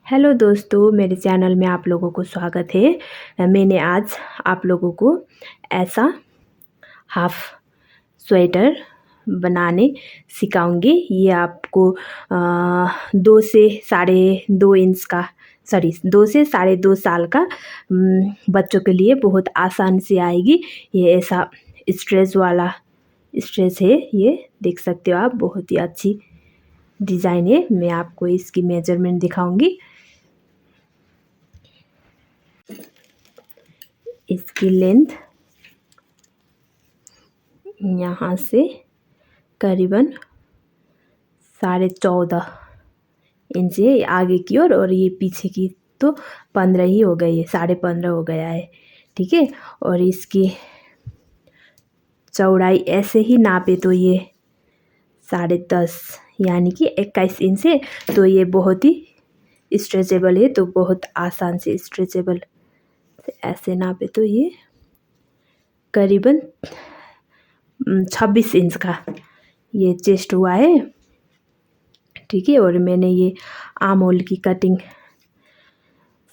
Hello दोस्तों, मेरे channel में आप लोगों को स्वागत है। मैंने आज आप लोगों को ऐसा हाफ स्वेटर बनाने सिखाऊंगी। ये आपको 2 से 2.5 इंच का 2 से 2.5 साल का बच्चों के लिए बहुत आसान से आएगी। ये ऐसा स्ट्रेच वाला स्ट्रेच है, ये देख सकते हो आप। बहुत ही अच्छी डिज़ाइन है। मैं आपको इसकी मेजरमेंट दिखाऊंगी। इसकी लेंथ यहाँ से करीबन 14.5 इंच है आगे की ओर, और ये पीछे की तो 15 ही हो गई है, 15.5 हो गया है। ठीक है। और इसकी चौड़ाई ऐसे ही नापे तो ये 10.5 यानी कि 21 इंच है। तो ये बहुत ही स्ट्रेचेबल है, तो बहुत आसान से स्ट्रेचेबल। ऐसे नापे तो ये करीबन 26 इंच का ये चेस्ट हुआ है। ठीक है। और मैंने ये आर्म होल की कटिंग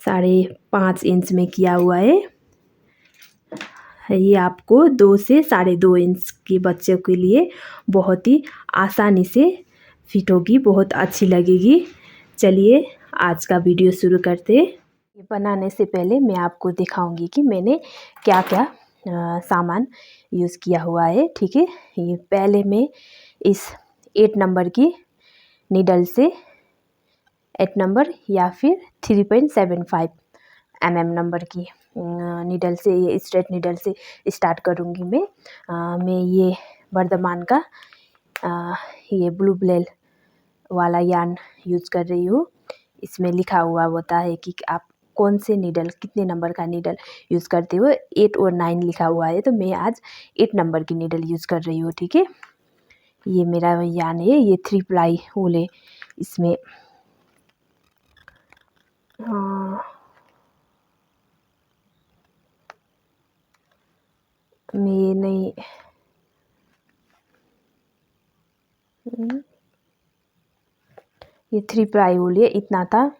5.5 इंच में किया हुआ है। ये आपको 2 से 2.5 इंच के बच्चों के लिए बहुत ही आसानी से फिट होगी, बहुत अच्छी लगेगी। चलिए आज का वीडियो शुरू करते हैं। ये बनाने से पहले मैं आपको दिखाऊंगी कि मैंने क्या क्या सामान यूज़ किया हुआ है। ठीक है। ये पहले मैं इस 8 नंबर की नीडल से 8 नंबर या फिर 3.75 नंबर की नीडल से, ये स्ट्रेट नीडल से स्टार्ट करूँगी मैं ये वर्धमान का ये ब्लू ब्लेल वाला यार्न यूज़ कर रही हूँ। इसमें लिखा हुआ होता है कि आप कौन से नीडल, कितने नंबर का नीडल यूज़ करते हो। 8 और 9 लिखा हुआ है, तो मैं आज 8 नंबर की नीडल यूज़ कर रही हूँ। ठीक है। ये मेरा यार्न है, ये 3 प्लाई वूल है। इसमें मैं नहीं ये 3 प्लाई वूल है, इतना था।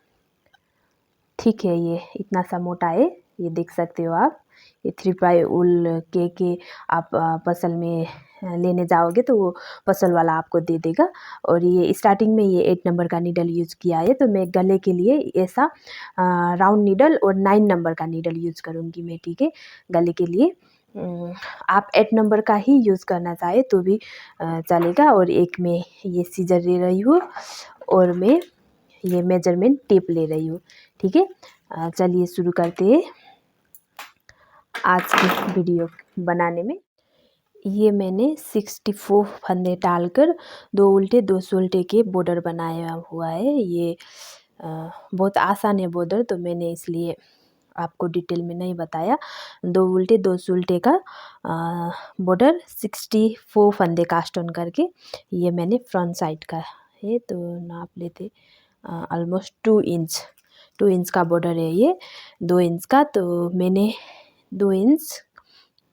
ठीक है। ये इतना सा मोटा है, ये देख सकते हो आप। ये 3 प्लाई वूल के आप पसल में लेने जाओगे तो वो पसल वाला आपको दे देगा। और ये स्टार्टिंग में ये 8 नंबर का नीडल यूज़ किया है, तो मैं गले के लिए ऐसा राउंड नीडल और 9 नंबर का नीडल यूज़ करूँगी मैं। ठीक है। गले के लिए आप 8 नंबर का ही यूज़ करना चाहे तो भी चलेगा। और एक में ये सीजर ले रही हूँ और मैं ये मेजरमेंट टेप ले रही हूँ। ठीक है। चलिए शुरू करते हैं आज की वीडियो बनाने में। ये मैंने 64 फंदे डालकर 2 उल्टे 2 सुलटे के बॉर्डर बनाया हुआ है। ये बहुत आसान है बॉर्डर, तो मैंने इसलिए आपको डिटेल में नहीं बताया। 2 उल्टे 2 सुलटे का बॉर्डर 64 फंदे कास्ट ऑन करके ये मैंने फ्रंट साइड का है, तो नाप लेते ऑलमोस्ट 2 इंच का बॉर्डर है ये। 2 इंच का, तो मैंने 2 इंच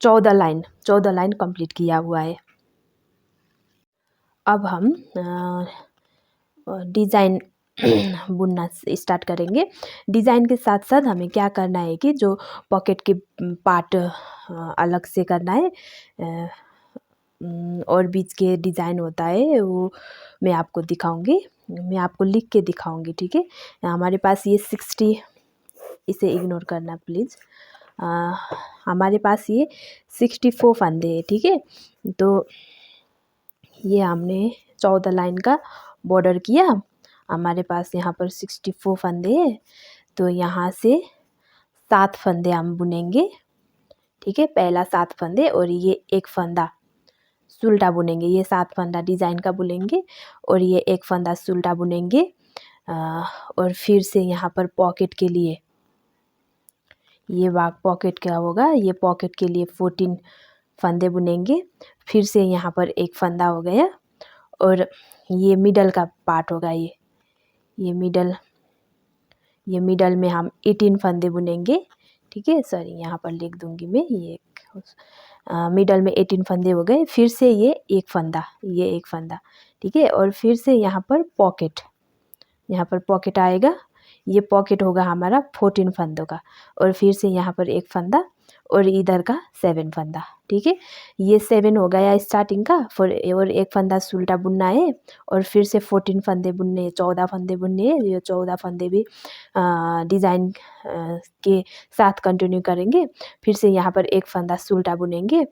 14 लाइन कंप्लीट किया हुआ है। अब हम डिज़ाइन बुनना स्टार्ट करेंगे। डिज़ाइन के साथ साथ हमें क्या करना है कि जो पॉकेट के पार्ट अलग से करना है, और बीच के डिज़ाइन होता है वो मैं आपको दिखाऊंगी। मैं आपको लिख के दिखाऊंगी। ठीक है। हमारे पास ये 60, इसे इग्नोर करना प्लीज़। हमारे पास ये 64 फंदे हैं। ठीक है। तो ये हमने 14 लाइन का बॉर्डर किया। हमारे पास यहाँ पर 64 फंदे हैं, तो यहाँ से 7 फंदे हम बुनेंगे। ठीक है। पहला 7 फंदे और ये एक फंदा सुल्टा बुनेंगे। ये 7 फंदा डिज़ाइन का बुनेंगे और ये एक फंदा सुल्टा बुनेंगे। और फिर से यहाँ पर पॉकेट के लिए ये भाग पॉकेट का होगा। ये पॉकेट के लिए 14 फंदे बुनेंगे। फिर से यहाँ पर एक फंदा हो गया, और ये मिडल का पार्ट होगा। ये मिडल में हम 18 फंदे बुनेंगे। ठीक है। सॉरी, यहाँ पर लिख दूँगी मैं। ये मिडल में 18 फंदे हो गए। फिर से ये एक फंदा। ठीक है। और फिर से यहाँ पर पॉकेट आएगा। ये पॉकेट होगा हमारा 14 फंदों का, और फिर से यहाँ पर एक फंदा और इधर का 7 फंदा। ठीक है, ये 7 हो गया स्टार्टिंग का, फिर और एक फंदा सुलटा बुनना है, और फिर से 14 फंदे बुनने, 14 फंदे बुनने हैं। ये 14 फंदे भी डिज़ाइन के साथ कंटिन्यू करेंगे। फिर से यहाँ पर एक फंदा सुलटा बुनेंगे,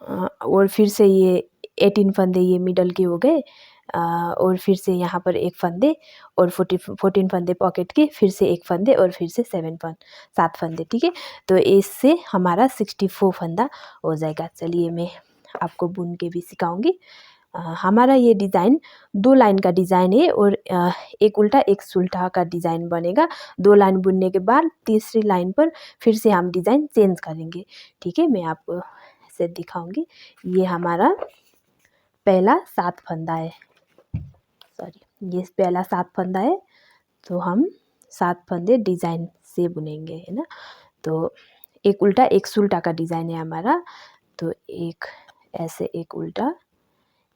और फिर से ये 18 फंदे ये मिडल के हो गए, और फिर से यहाँ पर एक फंदे और 14 फंदे पॉकेट के, फिर से एक फंदे और फिर से 7 फंदे। ठीक है, तो इससे हमारा 64 फंदा हो जाएगा। चलिए मैं आपको बुन के भी सिखाऊंगी। हमारा ये डिज़ाइन 2 लाइन का डिज़ाइन है, और एक उल्टा एक सुलटा का डिज़ाइन बनेगा। 2 लाइन बुनने के बाद तीसरी लाइन पर फिर से हम डिज़ाइन चेंज करेंगे। ठीक है, मैं आपको से दिखाऊंगी। ये हमारा पहला 7 फंदा है, सॉरी ये पहला 7 फंदा है, तो हम 7 फंदे डिज़ाइन से बुनेंगे, है ना। तो एक उल्टा एक सुलटा का डिज़ाइन है हमारा, तो एक ऐसे, एक उल्टा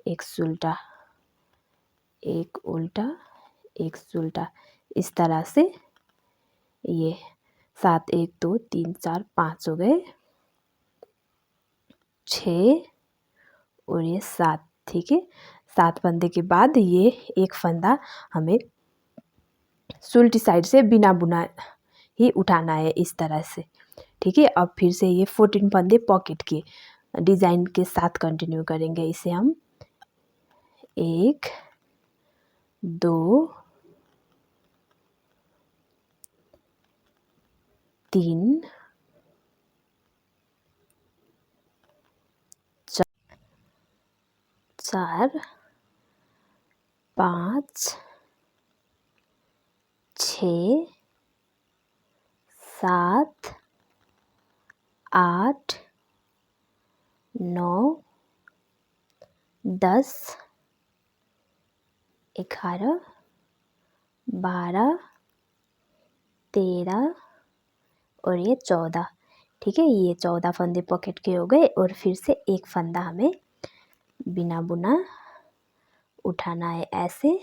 एक सुलटा, एक उल्टा एक सुलटा, इस तरह से ये 7, 1 2 3 4 5 हो गए, 6 और ये 7। ठीक है, 7 फंदे के बाद ये एक फंदा हमें सुलटी साइड से बिना बुना ही उठाना है, इस तरह से। ठीक है, अब फिर से ये 14 फंदे पॉकेट के डिज़ाइन के साथ कंटिन्यू करेंगे। इसे हम 1 2 3 4 5 6 7 8 9 10 11 12 13 और ये 14। ठीक है, ये 14 फंदे पॉकेट के हो गए, और फिर से एक फंदा हमें बिना बुना उठाना है ऐसे,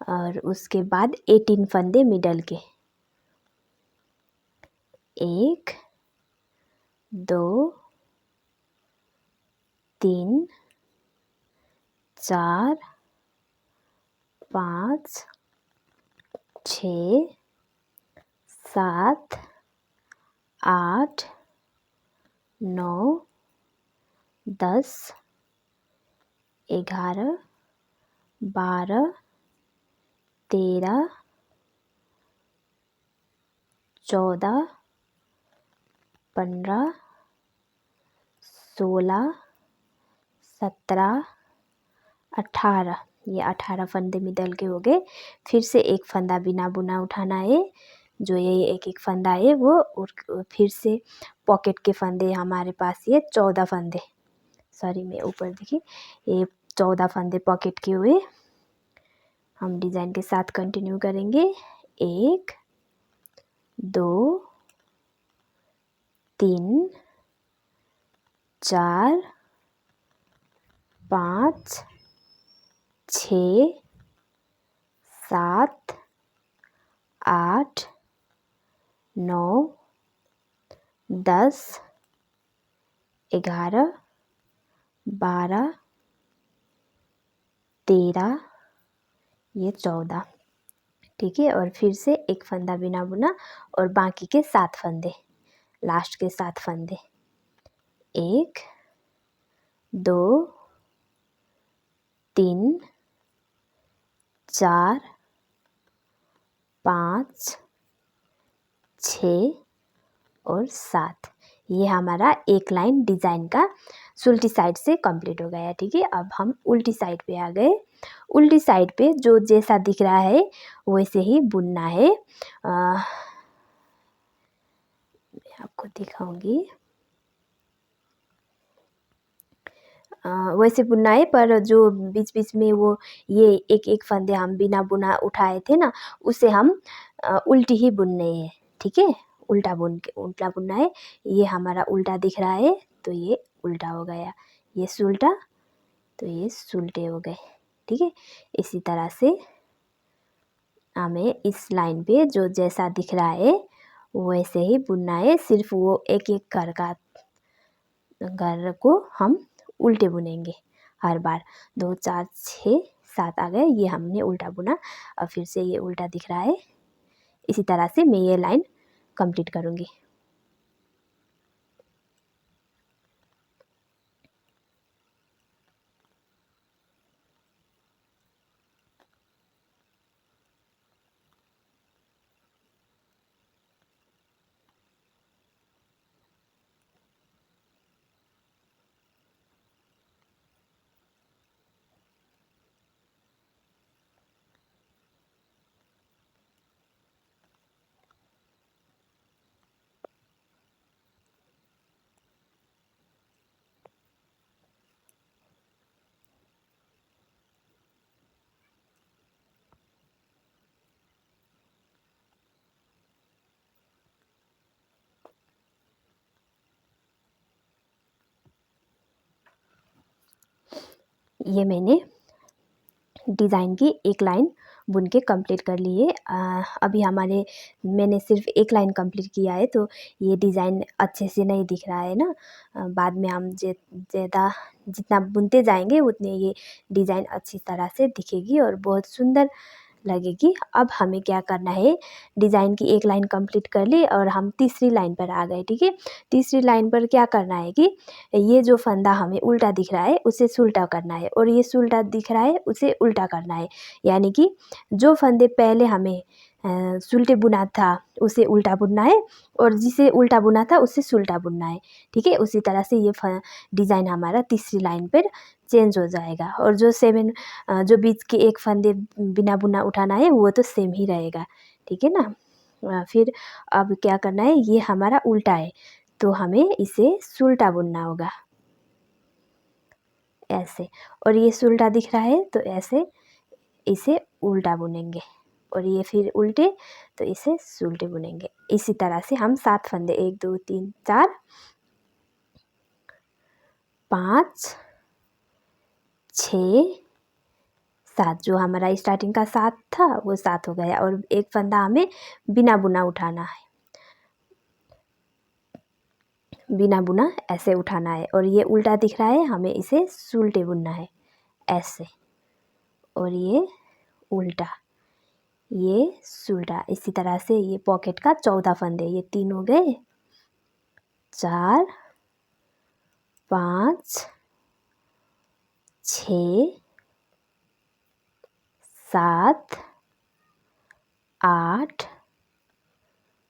और उसके बाद 18 फंदे मिडल के, 1 2 3 4 5 6 7 8 9 10 11 12 13 14 15 16 17 18, ये 18 फंदे मिडल के हो गए। फिर से एक फंदा बिना बुना उठाना है, जो ये एक एक फंदा है वो, और फिर से पॉकेट के फंदे हमारे पास ये 14 फंदे, सॉरी मैं ऊपर देखिए, ये 14 फंदे पॉकेट के हुए। हम डिज़ाइन के साथ कंटिन्यू करेंगे। 1 2 3 4 5 6 7 8 9 10 11 12 13 ये 14। ठीक है, और फिर से एक फंदा बिना बुना, और बाकी के 7 फंदे, लास्ट के 7 फंदे, 1 2 3 4 5 6 और 7। ये हमारा एक लाइन डिज़ाइन का सुलटी साइड से कंप्लीट हो गया। ठीक है, अब हम उल्टी साइड पे आ गए। उल्टी साइड पे जो जैसा दिख रहा है वैसे ही बुनना है। मैं आपको दिखाऊंगी। वैसे बुनना है, पर जो बीच बीच में वो ये एक एक फंदे हम बिना बुना उठाए थे ना, उसे हम उल्टी ही बुनने हैं। ठीक है, उल्टा बुनना है। ये हमारा उल्टा दिख रहा है, तो ये उल्टा हो गया, ये सुलटा, तो ये सुलटे हो गए। ठीक है, इसी तरह से हमें इस लाइन पे जो जैसा दिख रहा है वैसे ही बुनना है। सिर्फ वो एक एक घर को हम उल्टे बुनेंगे हर बार। 2 4 6 7 आ गए, ये हमने उल्टा बुना। और फिर से ये उल्टा दिख रहा है। इसी तरह से मैं ये लाइन कंप्लीट करूँगी। ये मैंने डिज़ाइन की एक लाइन बुन के कंप्लीट कर ली है। अभी मैंने सिर्फ एक लाइन कंप्लीट किया है, तो ये डिज़ाइन अच्छे से नहीं दिख रहा है ना। बाद में हम ज़्यादा जितना बुनते जाएंगे उतने ये डिज़ाइन अच्छी तरह से दिखेगी और बहुत सुंदर लगेगी। अब हमें क्या करना है, डिज़ाइन की एक लाइन कंप्लीट कर ली और हम तीसरी लाइन पर आ गए। ठीक है, तीसरी लाइन पर क्या करना है कि ये जो फंदा हमें उल्टा दिख रहा है उसे सुलटा करना है, और ये सुलटा दिख रहा है उसे उल्टा करना है। यानी कि जो फंदे पहले हमें सुलटे बुना था उसे उल्टा बुनना है, और जिसे उल्टा बुना था उसे सुलटा बुनना है। ठीक है, उसी तरह से ये डिज़ाइन हमारा तीसरी लाइन पर चेंज हो जाएगा। और जो बीच के एक फंदे बिना बुना उठाना है वो तो सेम ही रहेगा। ठीक है ना। फिर अब क्या करना है, ये हमारा उल्टा है तो हमें इसे सुलटा बुनना होगा ऐसे। और ये सुलटा दिख रहा है तो ऐसे इसे उल्टा बुनेंगे, और ये फिर उल्टे तो इसे सुलटे बुनेंगे। इसी तरह से हम 7 फंदे 1 2 3 4 5 6 7, जो हमारा स्टार्टिंग का 7 था वो 7 हो गया। और एक फंदा हमें बिना बुना उठाना है, बिना बुना ऐसे उठाना है। और ये उल्टा दिख रहा है, हमें इसे सुलटे बुनना है ऐसे। और ये उल्टा, ये सुलटा। इसी तरह से ये पॉकेट का 14 फंदे, ये 3 हो गए, 4 5 6 7 8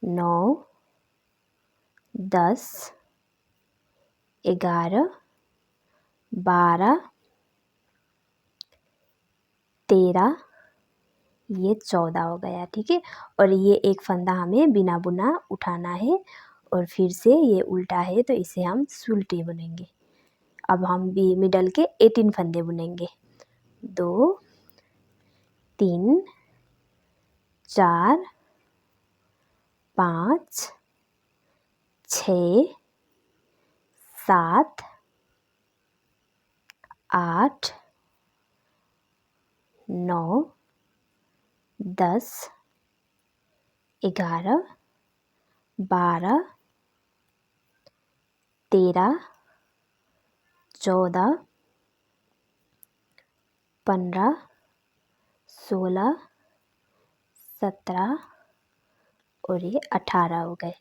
9 10 11 12 13, ये 14 हो गया। ठीक है, और ये एक फंदा हमें बिना बुना उठाना है, और फिर से ये उल्टा है तो इसे हम सुलटे बुनेंगे। अब हम भी मिडल के 18 फंदे बुनेंगे। 2 3 4 5 6 7 8 9 10 11 12 13 14 15 16 17 और ये 18 हो गए।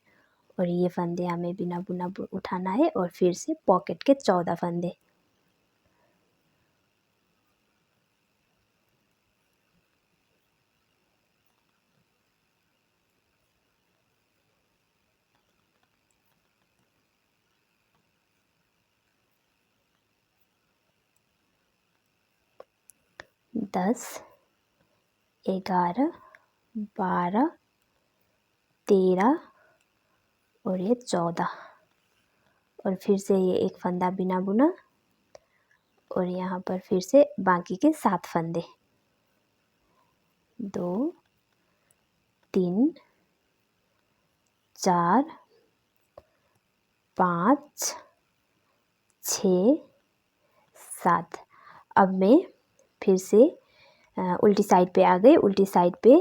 और ये फंदे हमें बिना बुना उठाना है, और फिर से पॉकेट के 14 फंदे। दस 11 12 13 और ये 14। और फिर से ये एक फंदा बिना बुना, और यहाँ पर फिर से बाकी के 7 फंदे। 2 3 4 5 6 7। अब मैं फिर से उल्टी साइड पे आ गई। उल्टी साइड पे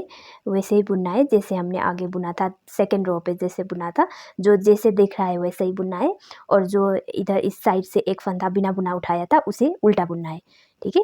वैसे ही बुनना है जैसे हमने आगे बुना था, सेकेंड रो पे जैसे बुना था, जो जैसे दिख रहा है वैसे ही बुनना है। और जो इधर इस साइड से एक फंदा बिना बुना उठाया था उसे उल्टा बुनना है, ठीक है।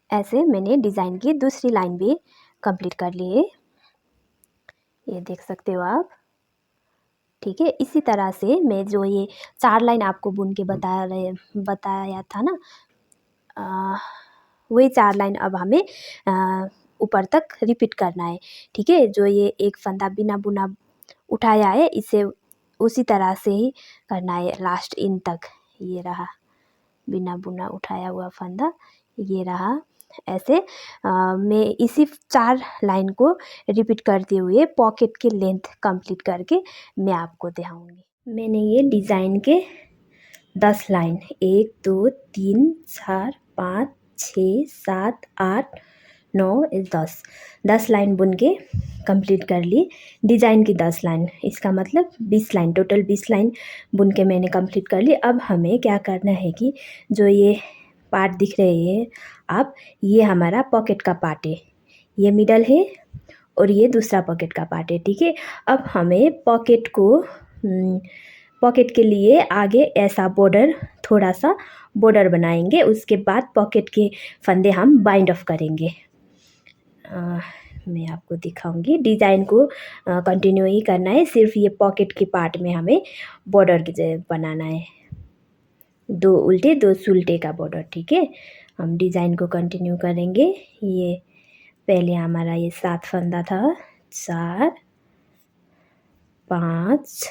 ऐसे मैंने डिज़ाइन की दूसरी लाइन भी कंप्लीट कर ली है, ये देख सकते हो आप, ठीक है। इसी तरह से मैं जो ये 4 लाइन आपको बुन के बताया था ना, वही 4 लाइन अब हमें ऊपर तक रिपीट करना है, ठीक है। जो ये एक फंदा बिना बुना उठाया है इसे उसी तरह से ही करना है लास्ट इन तक। ये रहा बिना बुना उठाया हुआ फंदा, ये रहा। ऐसे मैं इसी 4 लाइन को रिपीट करते हुए पॉकेट की लेंथ कंप्लीट करके मैं आपको दिखाऊंगी। मैंने ये डिज़ाइन के 10 लाइन 1 2 3 4 5 6 7 8 9 10 लाइन बुन के कंप्लीट कर ली। डिज़ाइन की 10 लाइन, इसका मतलब 20 लाइन, टोटल 20 लाइन बुन के मैंने कंप्लीट कर ली। अब हमें क्या करना है कि जो ये पार्ट दिख रहे हैं आप, ये हमारा पॉकेट का पार्ट है, ये मिडल है और ये दूसरा पॉकेट का पार्ट है, ठीक है। अब हमें पॉकेट के लिए आगे ऐसा बॉर्डर, थोड़ा सा बॉर्डर बनाएंगे, उसके बाद पॉकेट के फंदे हम बाइंड ऑफ करेंगे। मैं आपको दिखाऊंगी। डिज़ाइन को कंटिन्यू ही करना है, सिर्फ ये पॉकेट के पार्ट में हमें बॉर्डर बनाना है, 2 उल्टे 2 सुलटे का बॉर्डर, ठीक है। हम डिज़ाइन को कंटिन्यू करेंगे। ये पहले हमारा ये 7 फंदा था, 4 5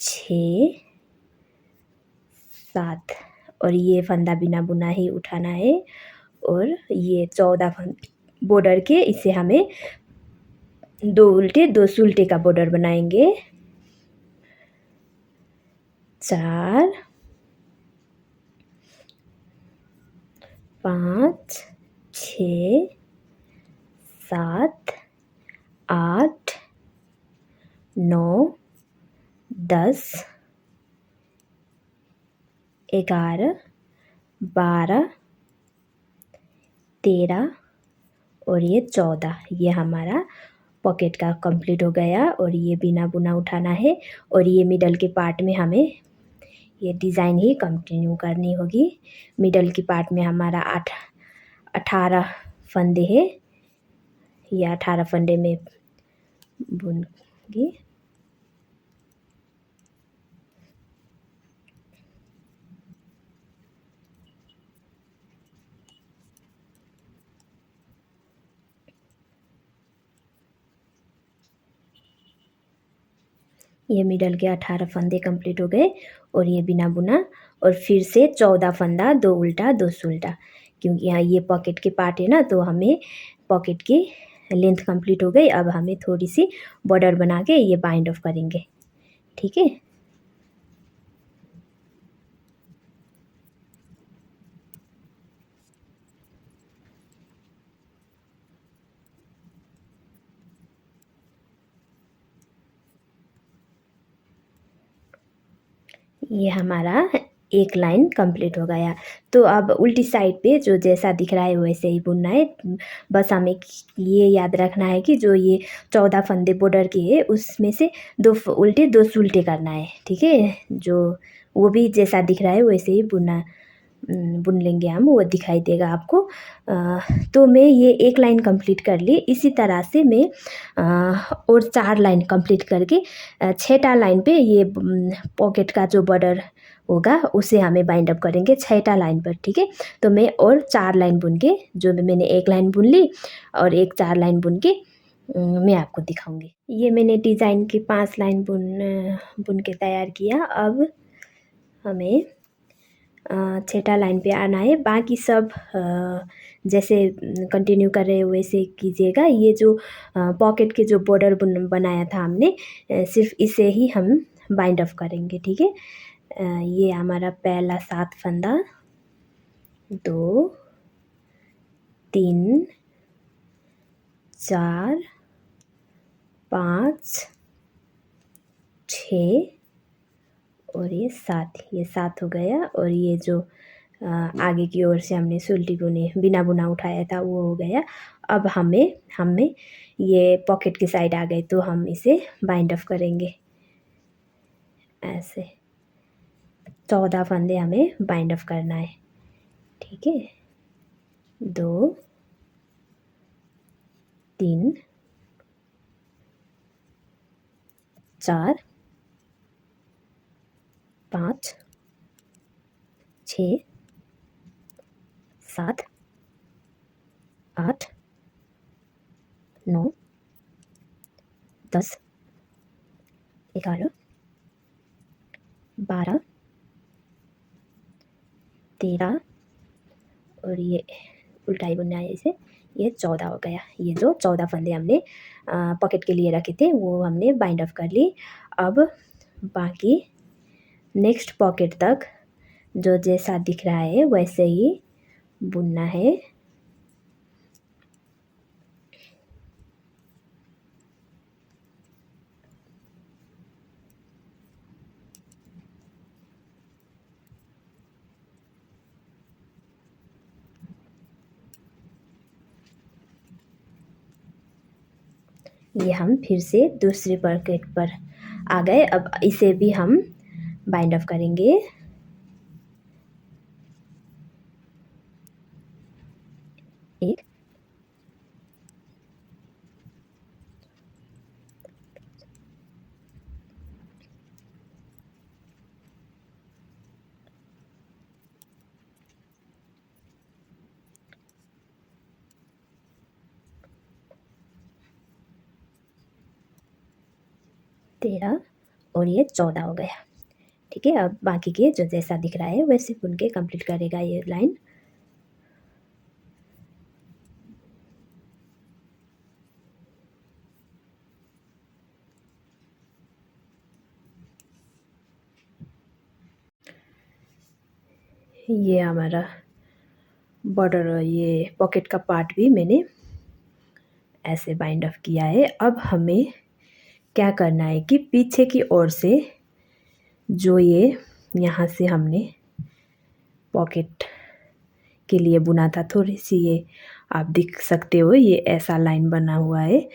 6 7, और ये फंदा बिना बुना ही उठाना है। और ये 14 बॉर्डर के, इसे हमें 2 उल्टे 2 सुलटे का बॉर्डर बनाएंगे। 4 5 6 7 8 9 10 11 12 13 और ये 14, ये हमारा पॉकेट का कंप्लीट हो गया। और ये बिना बुना उठाना है, और ये मिडल के पार्ट में हमें ये डिज़ाइन ही कंटिन्यू करनी होगी। मिडल की पार्ट में हमारा 18 फंदे हैं, ये 18 फंदे में बुनगी। ये मिडल के 18 फंदे कंप्लीट हो गए, और ये बिना बुना, और फिर से 14 फंदा 2 उल्टा 2 सुलटा, क्योंकि यहाँ ये पॉकेट के पार्ट है ना, तो हमें पॉकेट की लेंथ कंप्लीट हो गई। अब हमें थोड़ी सी बॉर्डर बना के ये बाइंड ऑफ करेंगे, ठीक है। ये हमारा एक लाइन कंप्लीट हो गया। तो अब उल्टी साइड पे जो जैसा दिख रहा है वैसे ही बुनना है। बस हमें ये याद रखना है कि जो ये 14 फंदे बॉर्डर के है उसमें से 2 उल्टे 2 सुलटे करना है, ठीक है। जो वो भी जैसा दिख रहा है वैसे ही बुन लेंगे हम, वो दिखाई देगा आपको। तो मैं ये एक लाइन कंप्लीट कर ली। इसी तरह से मैं और 4 लाइन कंप्लीट करके छठा लाइन पे ये पॉकेट का जो बॉर्डर होगा उसे हमें बाइंड अप करेंगे छठा लाइन पर, ठीक है। तो मैं और 4 लाइन बुन के, जो मैंने एक लाइन बुन ली और एक 4 लाइन बुन के मैं आपको दिखाऊंगी। ये मैंने डिज़ाइन की 5 लाइन बुन के तैयार किया। अब हमें छठा लाइन पे आना है। बाकी सब जैसे कंटिन्यू कर रहे हो वैसे कीजिएगा। ये जो पॉकेट के जो बॉर्डर बनाया था हमने, सिर्फ इसे ही हम बाइंड अप करेंगे, ठीक है। ये हमारा पहला 7 फंदा, 2 3 4 5 6 और ये 7 हो गया। और ये जो आगे की ओर से हमने सुलटी बुनी बिना बुना उठाया था वो हो गया। अब हमें ये पॉकेट की साइड आ गई, तो हम इसे बाइंड अप करेंगे ऐसे। 14 फंदे हमें बाइंड अप करना है, ठीक है। 2 3 4 5 6 7 8 9 10 11 12 13 और ये उल्टाई बुनना है इसे, ये 14 हो गया। ये जो 14 फंदे हमने पॉकेट के लिए रखे थे वो हमने बाइंड अप कर ली। अब बाकी नेक्स्ट पॉकेट तक जो जैसा दिख रहा है वैसे ही बुनना है। ये हम फिर से दूसरे पॉकेट पर आ गए। अब इसे भी हम बाइंड अप करेंगे। एक 13 और ये 14 हो गया, ठीक है। अब बाकी के जो जैसा दिख रहा है वैसे बुन के कंप्लीट करेगा ये लाइन। ये हमारा बॉर्डर, ये पॉकेट का पार्ट भी मैंने ऐसे बाइंड अप किया है। अब हमें क्या करना है कि पीछे की ओर से जो ये यहाँ से हमने पॉकेट के लिए बुना था, थोड़ी सी ये आप देख सकते हो ये ऐसा लाइन बना हुआ है।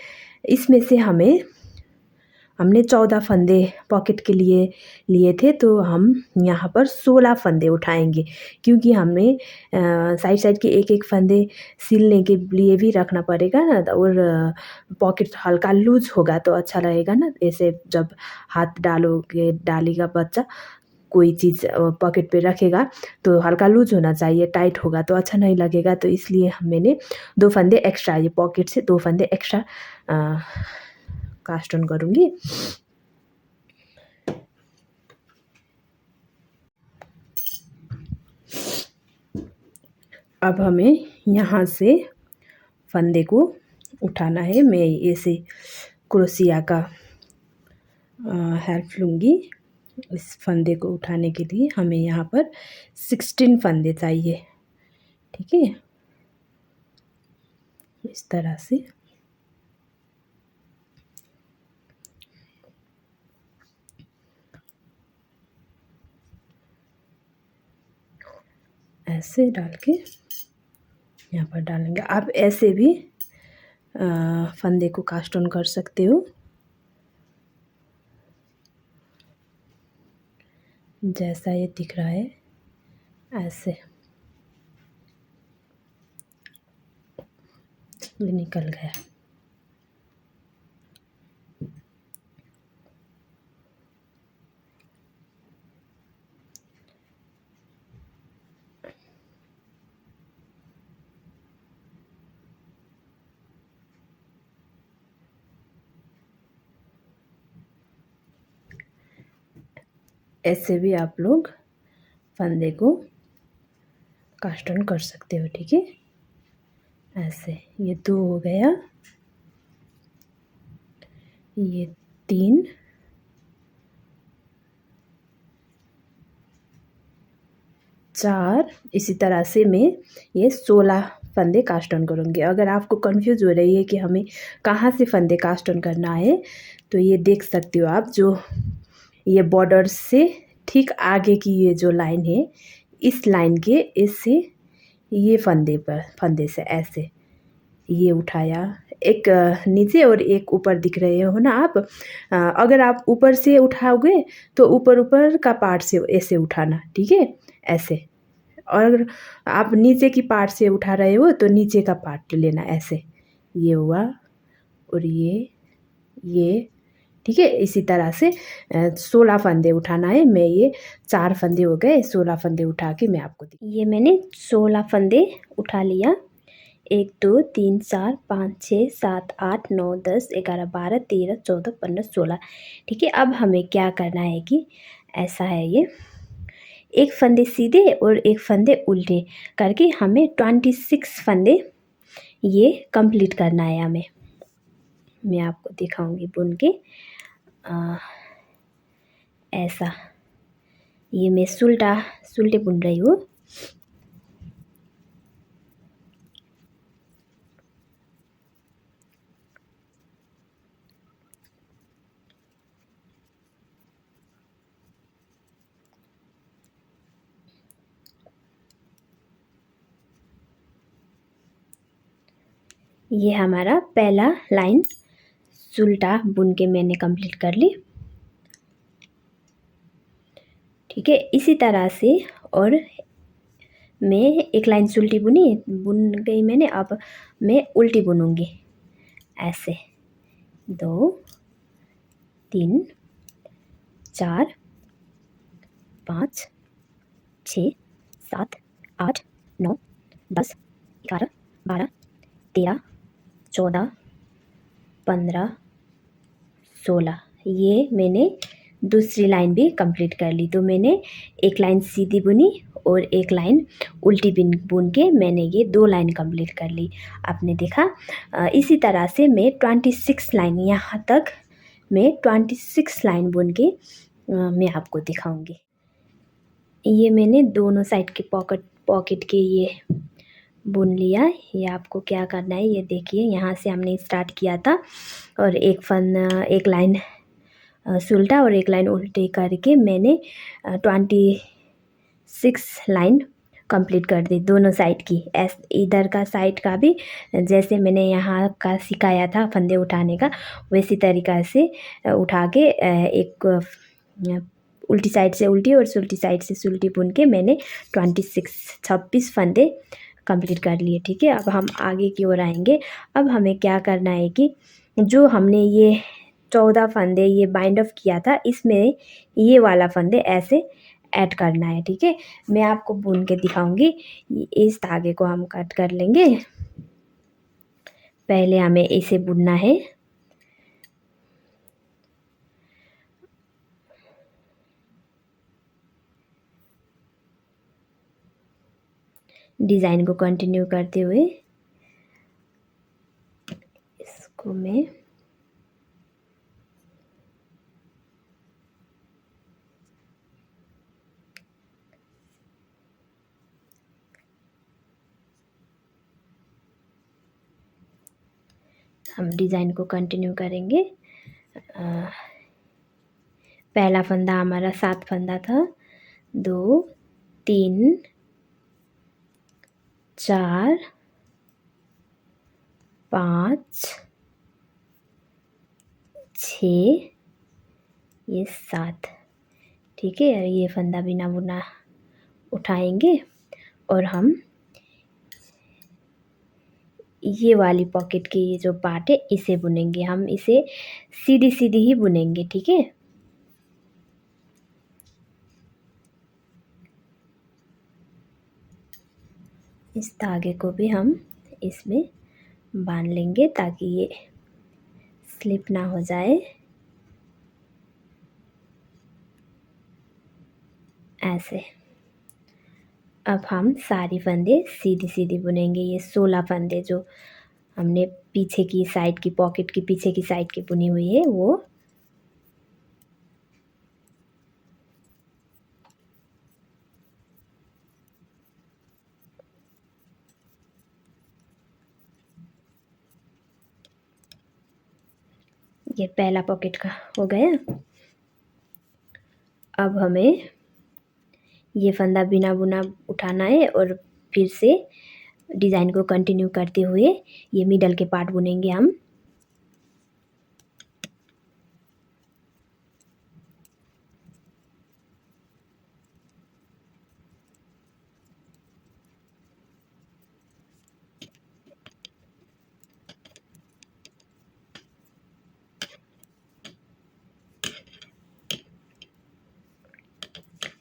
इसमें से हमने 14 फंदे पॉकेट के लिए लिए थे, तो हम यहाँ पर 16 फंदे उठाएंगे, क्योंकि हमें साइड साइड के एक एक फंदे सिलने के लिए भी रखना पड़ेगा ना। और पॉकेट हल्का लूज होगा तो अच्छा रहेगा ना। ऐसे जब हाथ डालेगा बच्चा कोई चीज़ पॉकेट पे रखेगा तो हल्का लूज होना चाहिए, टाइट होगा तो अच्छा नहीं लगेगा। तो इसलिए मैंने 2 फंदे एक्स्ट्रा, ये पॉकेट से 2 फंदे एक्स्ट्रा कास्ट ऑन करूँगी। अब हमें यहाँ से फंदे को उठाना है। मैं ऐसे क्रोशिया का हेल्प लूँगी। इस फंदे को उठाने के लिए हमें यहाँ पर 16 फंदे चाहिए, ठीक है। इस तरह से ऐसे डाल के यहाँ पर डालेंगे। आप ऐसे भी फंदे को कास्ट ऑन कर सकते हो, जैसा ये दिख रहा है ऐसे। ये निकल गया। ऐसे भी आप लोग फंदे को कास्ट ऑन कर सकते हो, ठीक है। ऐसे ये 2 हो गया, ये 3, 4। इसी तरह से मैं ये 16 फंदे कास्ट ऑन करूँगी। अगर आपको कंफ्यूज हो रही है कि हमें कहाँ से फंदे कास्ट ऑन करना है, तो ये देख सकते हो आप, जो ये बॉर्डर से ठीक आगे की ये जो लाइन है, इस लाइन के इससे ये फंदे से ऐसे ये उठाया, एक नीचे और एक ऊपर दिख रहे हो ना आप। अगर आप ऊपर से उठाओगे तो ऊपर का पार्ट से ऐसे उठाना, ठीक है, ऐसे। और अगर आप नीचे की पार्ट से उठा रहे हो तो नीचे का पार्ट लेना, ऐसे। ये हुआ और ये ठीक है। इसी तरह से 16 फंदे उठाना है। मैं ये 4 फंदे हो गए, 16 फंदे उठा के मैं आपको ये मैंने 16 फंदे उठा लिया। 1 2 3 4 5 6 7 8 9 10 11 12 13 14 15 16, ठीक है। अब हमें क्या करना है कि ऐसा है, ये एक फंदे सीधे और एक फंदे उल्टे करके हमें 26 फंदे ये कंप्लीट करना है हमें। मैं आपको दिखाऊंगी बुन के। ऐसा ये मैं सुलटे बुन रही हूँ। ये हमारा पहला लाइन सुलटा बुन के मैंने कंप्लीट कर ली, ठीक है। इसी तरह से और मैं एक लाइन सुलटी बुन गई मैंने। अब मैं उल्टी बुनूंगी, ऐसे 2 3 4 5 6 7 8 9 10 11 12 13 14 15 16। ये मैंने दूसरी लाइन भी कंप्लीट कर ली। तो मैंने एक लाइन सीधी बुनी और एक लाइन उल्टी बुन के मैंने ये 2 लाइन कंप्लीट कर ली, आपने देखा। इसी तरह से मैं 26 लाइन, यहाँ तक मैं 26 लाइन बुन के मैं आपको दिखाऊंगी। ये मैंने दोनों साइड के पॉकेट के ये बुन लिया। ये आपको क्या करना है, ये देखिए, यहाँ से हमने स्टार्ट किया था और एक लाइन सुलटा और एक लाइन उल्टी करके मैंने 26 लाइन कंप्लीट कर दी दोनों साइड की। इधर का साइड का भी जैसे मैंने यहाँ का सिखाया था फंदे उठाने का, वैसी तरीक़ा से उठा के एक उल्टी साइड से उल्टी और उल्टी साइड से सुलटी बुन के मैंने 26 फंदे कंप्लीट कर लिए, ठीक है। अब हम आगे की ओर आएंगे। अब हमें क्या करना है कि जो हमने ये 14 फंदे ये बाइंड ऑफ किया था, इसमें ये वाला फंदे ऐसे ऐड करना है, ठीक है। मैं आपको बुन के दिखाऊंगी। इस धागे को हम कट कर लेंगे। पहले हमें इसे बुनना है। डिज़ाइन को कंटिन्यू करते हुए इसको मैं हम डिज़ाइन को कंटिन्यू करेंगे। पहला फंदा हमारा 7 फंदा था, 2 3 4 5 6 ये 7। ठीक है, ये फंदा बिना बुना उठाएंगे और हम ये वाली पॉकेट की ये जो पार्ट है इसे बुनेंगे। हम इसे सीधी सीधी ही बुनेंगे। ठीक है, इस धागे को भी हम इसमें बांध लेंगे ताकि ये स्लिप ना हो जाए। ऐसे अब हम सारी फंदे सीधी सीधी बुनेंगे। ये 16 फंदे जो हमने पीछे की साइड की पॉकेट की पीछे की साइड की बुनी हुई है वो ये पहला पॉकेट का हो गया। अब हमें ये फंदा बिना बुना उठाना है और फिर से डिज़ाइन को कंटिन्यू करते हुए ये मिडल के पार्ट बुनेंगे हम।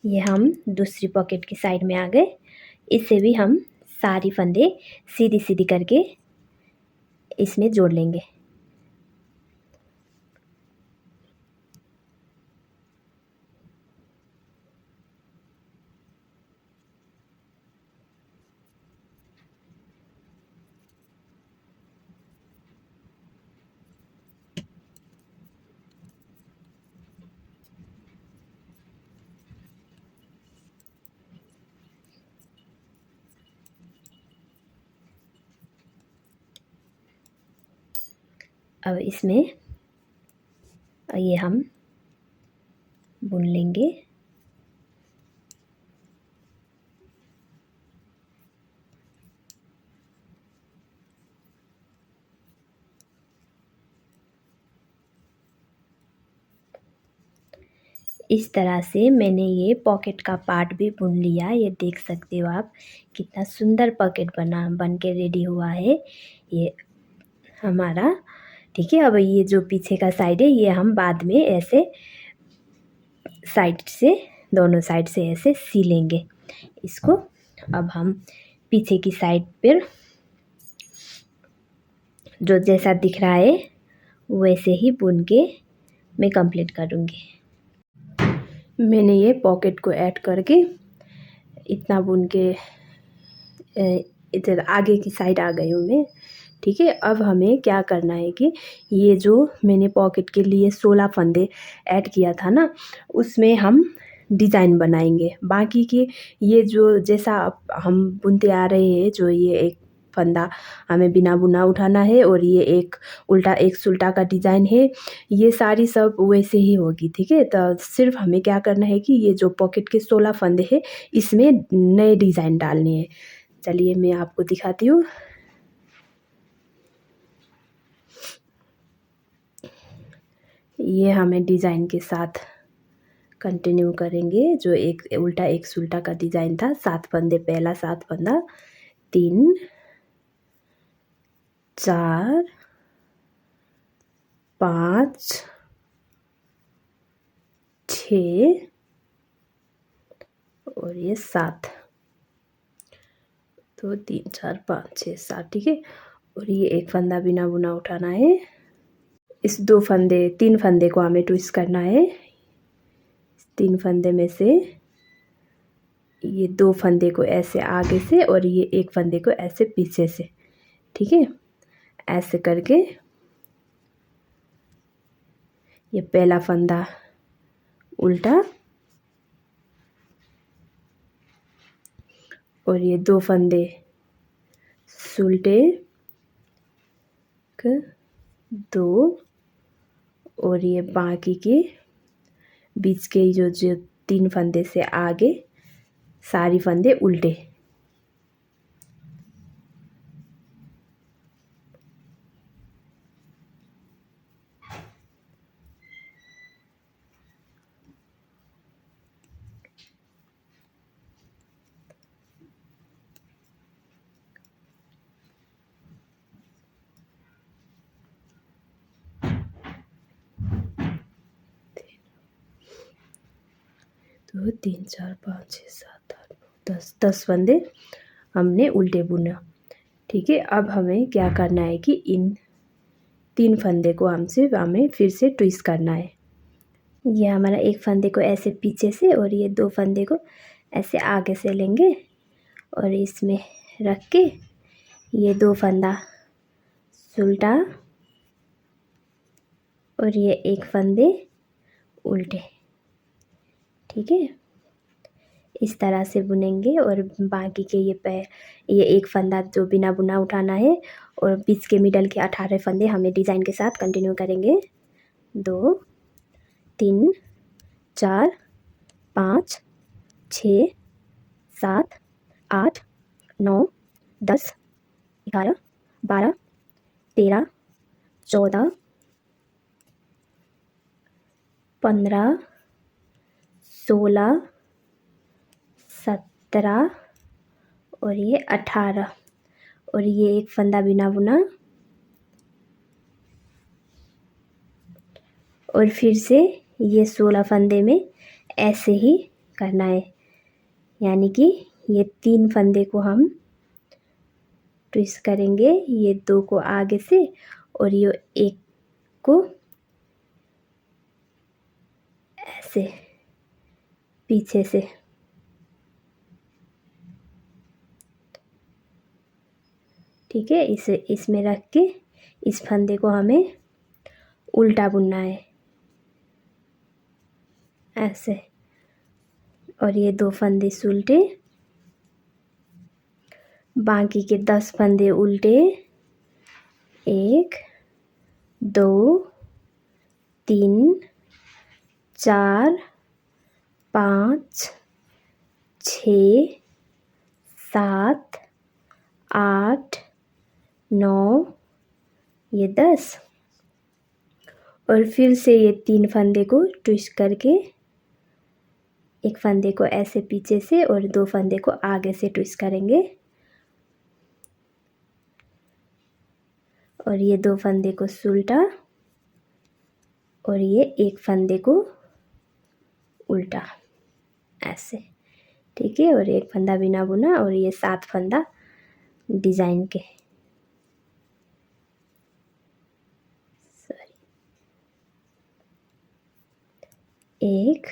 ये हम दूसरी पॉकेट की साइड में आ गए। इससे भी हम सारी फंदे सीधी सीधी करके इसमें जोड़ लेंगे। अब इसमें ये हम बुन लेंगे। इस तरह से मैंने ये पॉकेट का पार्ट भी बुन लिया। ये देख सकते हो आप कितना सुंदर पॉकेट बन के रेडी हुआ है ये हमारा। ठीक है, अब ये जो पीछे का साइड है ये हम बाद में ऐसे साइड से दोनों साइड से ऐसे सी लेंगे इसको। अब हम पीछे की साइड पर जो जैसा दिख रहा है वैसे ही बुन के मैं कंप्लीट करूँगी। मैंने ये पॉकेट को ऐड करके इतना बुन के इधर आगे की साइड आ गई हूँ मैं। ठीक है, अब हमें क्या करना है कि ये जो मैंने पॉकेट के लिए 16 फंदे ऐड किया था ना उसमें हम डिज़ाइन बनाएंगे। बाकी के ये जो जैसा हम बुनते आ रहे हैं जो ये एक फंदा हमें बिना बुना उठाना है और ये एक उल्टा एक सुल्टा का डिज़ाइन है, ये सारी सब वैसे ही होगी। ठीक है, तो सिर्फ हमें क्या करना है कि ये जो पॉकेट के 16 फंदे हैं इसमें नए डिज़ाइन डालने हैं। चलिए मैं आपको दिखाती हूँ। ये हमें डिज़ाइन के साथ कंटिन्यू करेंगे। जो एक उल्टा एक सुल्टा का डिज़ाइन था 7 फंदे, पहला 7 फंदा 3 4 5 6 और ये 7। तो 3 4 5 6 7। ठीक है, और ये एक फंदा बिना बुना उठाना है। इस 3 फंदे को हमें ट्विस्ट करना है। 3 फंदे में से ये 2 फंदे को ऐसे आगे से और ये एक फंदे को ऐसे पीछे से। ठीक है, ऐसे करके ये पहला फंदा उल्टा और ये 2 फंदे सुलटे 2 और ये बाकी के बीच के जो 3 फंदे से आगे सारी फंदे उल्टे। 2 3 4 5 6 7 8 9 10 फंदे हमने उल्टे बुना। ठीक है, अब हमें क्या करना है कि इन 3 फंदे को हमें फिर से ट्विस्ट करना है। ये हमारा एक फंदे को ऐसे पीछे से और ये 2 फंदे को ऐसे आगे से लेंगे और इसमें रख के ये 2 फंदा उल्टा और ये एक फंदे उल्टे। ठीक है, इस तरह से बुनेंगे और बाकी के ये एक फंदा जो बिना बुना उठाना है और बीच के मिडल के 18 फंदे हमें डिज़ाइन के साथ कंटिन्यू करेंगे। 2 3 4 5 6 7 8 9 10 11 12 13 14 15 16 17 और ये 18 और ये एक फंदा बिना बुना और फिर से ये 16 फंदे में ऐसे ही करना है, यानी कि ये 3 फंदे को हम ट्विस्ट करेंगे, ये 2 को आगे से और ये एक को ऐसे पीछे से। ठीक है, इसे इसमें रख के इस फंदे को हमें उल्टा बुनना है ऐसे और ये 2 फंदे उल्टे, बाकी के 10 फंदे उल्टे। 1 2 3 4 5 6 7 8 9 ये 10 और फिर से ये 3 फंदे को ट्विस्ट करके एक फंदे को ऐसे पीछे से और 2 फंदे को आगे से ट्विस्ट करेंगे और ये 2 फंदे को उल्टा और ये एक फंदे को उल्टा ऐसे। ठीक है, और एक फंदा बिना बुना और ये 7 फंदा डिज़ाइन के। 1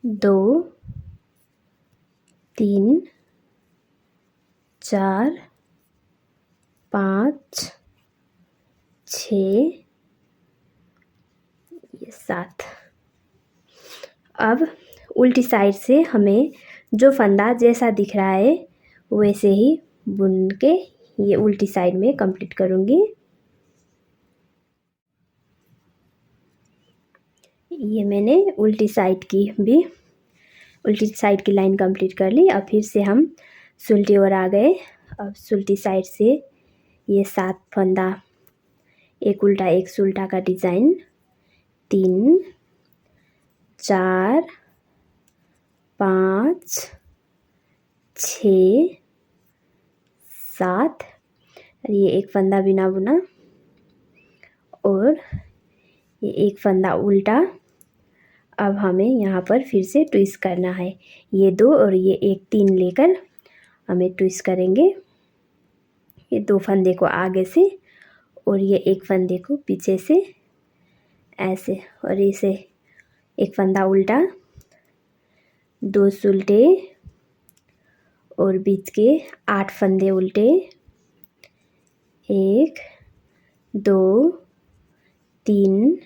2 3 4 5 6 ये 7। अब उल्टी साइड से हमें जो फंदा जैसा दिख रहा है वैसे ही बुन के ये उल्टी साइड में कंप्लीट करूँगी। ये मैंने उल्टी साइड की लाइन कंप्लीट कर ली। अब फिर से हम सुल्टी ओर आ गए। अब सुल्टी साइड से ये 7 फंदा एक उल्टा एक सुल्टा का डिज़ाइन 3 4 5 6 7 और ये एक फंदा बिना बुना और ये एक फंदा उल्टा। अब हमें यहाँ पर फिर से ट्विस्ट करना है, ये 2 और ये एक 3 लेकर हमें ट्विस्ट करेंगे। ये 2 फंदे को आगे से और ये एक फंदे को पीछे से ऐसे और इसे एक फंदा उल्टा 2 उल्टे और बीच के 8 फंदे उल्टे 1 2 3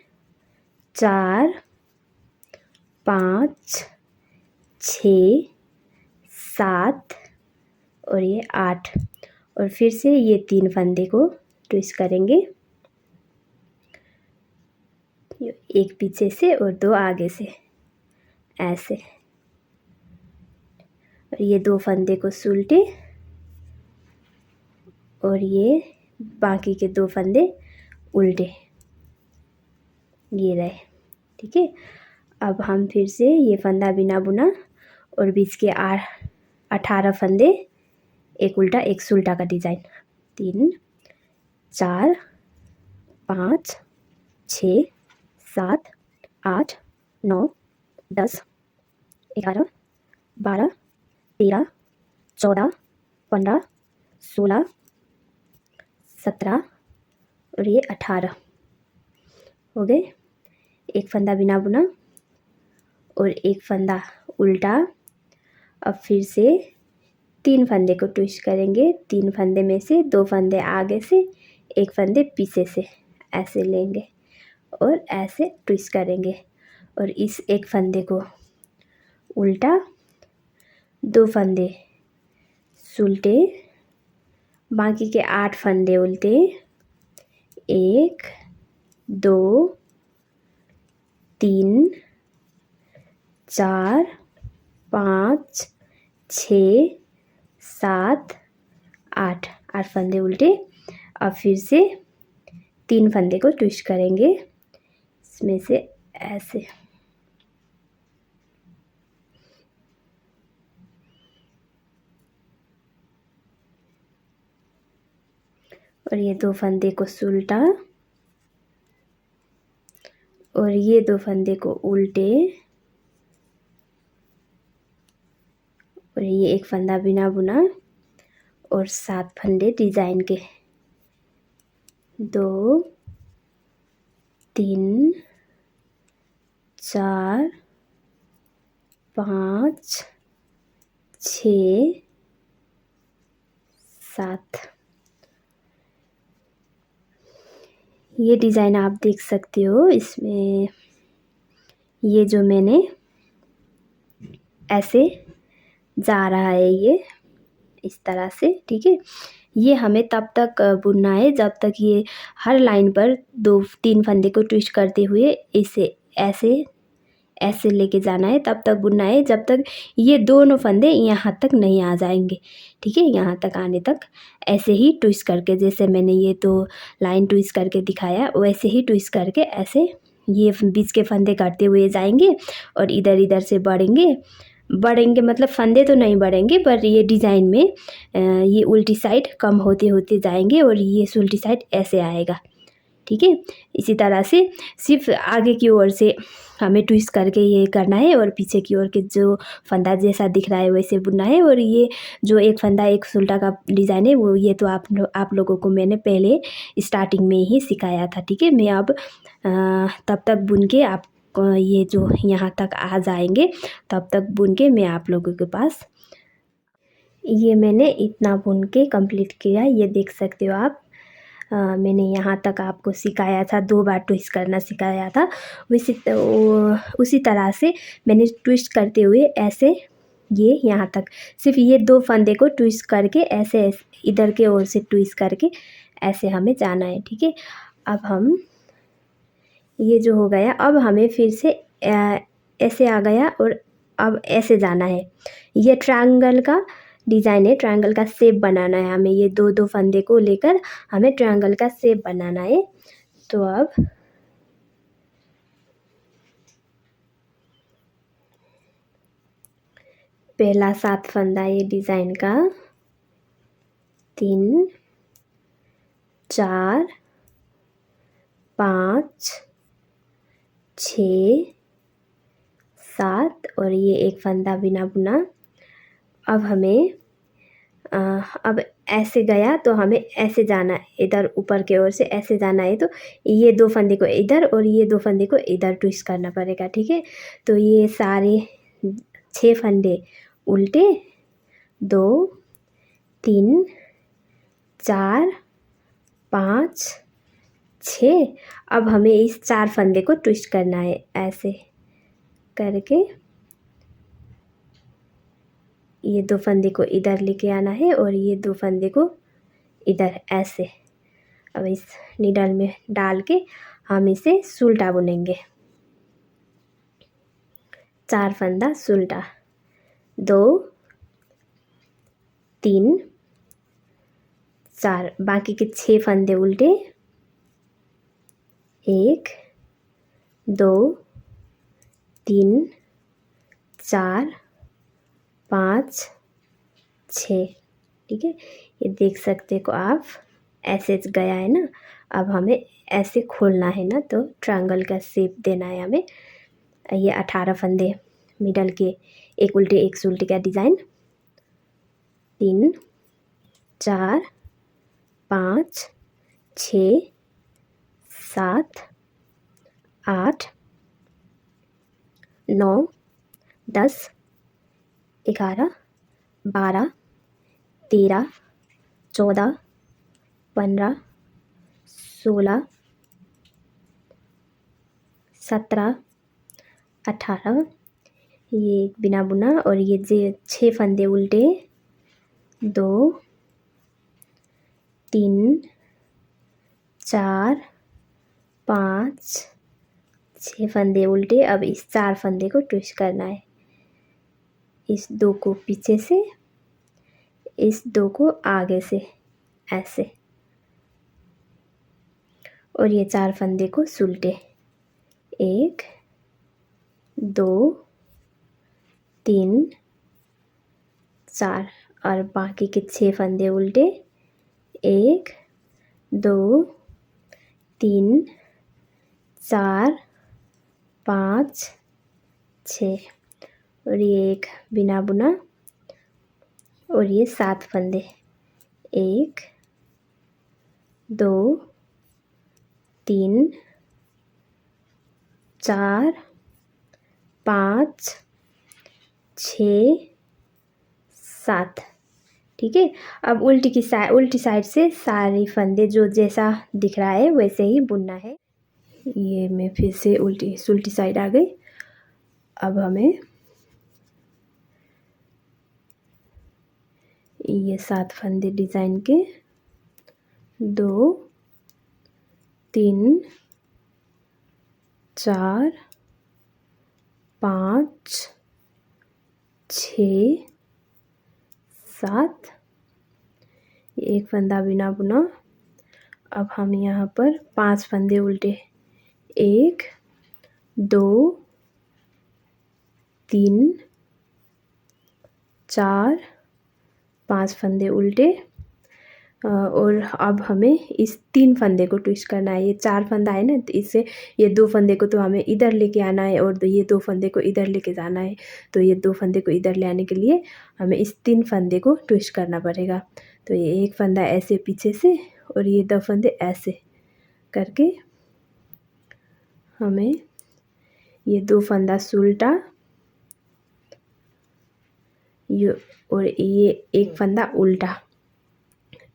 4 5 6 7 और ये 8 और फिर से ये 3 फंदे को ट्विस्ट करेंगे, एक पीछे से और 2 आगे से ऐसे और ये 2 फंदे को उल्टे और ये बाकी के 2 फंदे उल्टे ये रहे। ठीक है, अब हम फिर से ये फंदा बिना बुना और बीच के 18 फंदे एक उल्टा एक सुल्टा का डिज़ाइन 3 4 5 6 7 8 9 10 11, 12, 13, 14, 15, 16, 17 और ये 18 हो गए। एक फंदा बिना बुना और एक फंदा उल्टा। अब फिर से 3 फंदे को ट्विस्ट करेंगे। 3 फंदे में से 2 फंदे आगे से, एक फंदे पीछे से ऐसे लेंगे और ऐसे ट्विस्ट करेंगे और इस एक फंदे को उल्टा, 2 फंदे सुलटे, बाकी के 8 फंदे उल्टे। 1, 2, 3, 4, 5, 6, 7, 8 फंदे उल्टे। अब फिर से 3 फंदे को ट्विस्ट करेंगे इसमें से ऐसे। और ये 2 फंदे को सुलटा और ये 2 फंदे को उल्टे और ये एक फंदा बिना बुना और 7 फंदे डिजाइन के। 2, 3, 4, 5, 6, 7। ये डिज़ाइन आप देख सकते हो। इसमें ये जो मैंने ऐसे जा रहा है ये इस तरह से, ठीक है। ये हमें तब तक बुनना है जब तक ये हर लाइन पर 2-3 फंदे को ट्विस्ट करते हुए इसे ऐसे ऐसे लेके जाना है। तब तक बुनना है जब तक ये दोनों फंदे यहाँ तक नहीं आ जाएंगे, ठीक है। यहाँ तक आने तक ऐसे ही ट्विस्ट करके, जैसे मैंने ये तो लाइन ट्विस्ट करके दिखाया वैसे ही ट्विस्ट करके ऐसे ये बीच के फंदे काटते हुए जाएंगे और इधर इधर से बढ़ेंगे मतलब फंदे तो नहीं बढ़ेंगे पर ये डिज़ाइन में ये उल्टी साइड कम होते होते जाएंगे और ये उल्टी साइड ऐसे आएगा, ठीक है। इसी तरह से सिर्फ आगे की ओर से हमें ट्विस्ट करके ये करना है और पीछे की ओर के जो फंदा जैसा दिख रहा है वैसे बुनना है। और ये जो एक फंदा एक सुल्टा का डिज़ाइन है वो ये तो आप लोगों को मैंने पहले स्टार्टिंग में ही सिखाया था, ठीक है। मैं अब तब तक बुन के आप ये जो यहाँ तक आ जाएंगे तब तक बुन के मैं आप लोगों के पास, ये मैंने इतना बुन के कंप्लीट किया। ये देख सकते हो आप। मैंने यहाँ तक आपको सिखाया था, 2 बार ट्विस्ट करना सिखाया था। उसी तरह से मैंने ट्विस्ट करते हुए ऐसे ये यहाँ तक सिर्फ ये 2 फंदे को ट्विस्ट करके ऐसे इधर के ओर से ट्विस्ट करके ऐसे हमें जाना है, ठीक है। अब हम ये जो हो गया, अब हमें फिर से ऐसे आ गया और अब ऐसे जाना है। ये ट्रायंगल का डिज़ाइन है, ट्रायंगल का शेप बनाना है हमें। ये 2-2 फंदे को लेकर हमें ट्रायंगल का शेप बनाना है। तो अब पहला 7 फंदा ये डिज़ाइन का, 3, 4, 5, 6, 7 और ये एक फंदा बिना बुना। अब हमें अब ऐसे गया तो हमें ऐसे जाना है, इधर ऊपर की ओर से ऐसे जाना है। तो ये 2 फंदे को इधर और ये 2 फंदे को इधर ट्विस्ट करना पड़ेगा, ठीक है। तो ये सारे 6 फंदे उल्टे, 2, 3, 4, 5, 6। अब हमें इस 4 फंदे को ट्विस्ट करना है ऐसे करके। ये 2 फंदे को इधर लेके आना है और ये 2 फंदे को इधर ऐसे। अब इस नीडल में डाल के हम इसे सुल्टा बुनेंगे। 4 फंदा सुल्टा, 2, 3, 4, बाकी के 6 फंदे उल्टे, 1, 2, 3, 4, 5, 6, ठीक है। ये देख सकते हो आप, ऐसे गया है ना। अब हमें ऐसे खोलना है ना, तो ट्रायंगल का शेप देना है हमें। ये 18 फंदे मिडल के एक उल्टे एक सुलटे का डिज़ाइन। 3 4 5 6 7 8 9 10 11 12 13 14 15 16 17 18 ये एक बिना बुना और ये 6 फंदे उल्टे, 2 3 4 5 6 फंदे उल्टे। अब इस 4 फंदे को ट्विस्ट करना है, इस 2 को पीछे से, इस 2 को आगे से ऐसे, और ये 4 फंदे को सुलटे, 1 2 3 4 और बाकी के 6 फंदे उल्टे, 1 2 3 4 5 6 और ये एक बिना बुना और ये 7 फंदे, 1 2 3 4 5 6 7। ठीक है, अब उल्टी साइड से सारी फंदे जो जैसा दिख रहा है वैसे ही बुनना है। ये मैं फिर से उल्टी साइड आ गई। अब हमें ये 7 फंदे डिज़ाइन के 2 3 4 5 6 7 एक फंदा बिना बुना। अब हम यहाँ पर 5 फंदे उल्टे, 1 2 3 4 5 फंदे उल्टे, और अब हमें इस 3 फंदे को ट्विस्ट करना है। ये 4 फंदा है ना, तो इससे ये 2 फंदे को तो हमें इधर लेके आना है और ये 2 फंदे को इधर लेके जाना है। तो ये 2 फंदे को इधर ले आने के लिए हमें इस 3 फंदे को ट्विस्ट करना पड़ेगा। तो ये एक फंदा ऐसे पीछे से और ये 2 फंदे ऐसे करके हमें ये 2 फंदा सुलटा, ये और ये एक फंदा उल्टा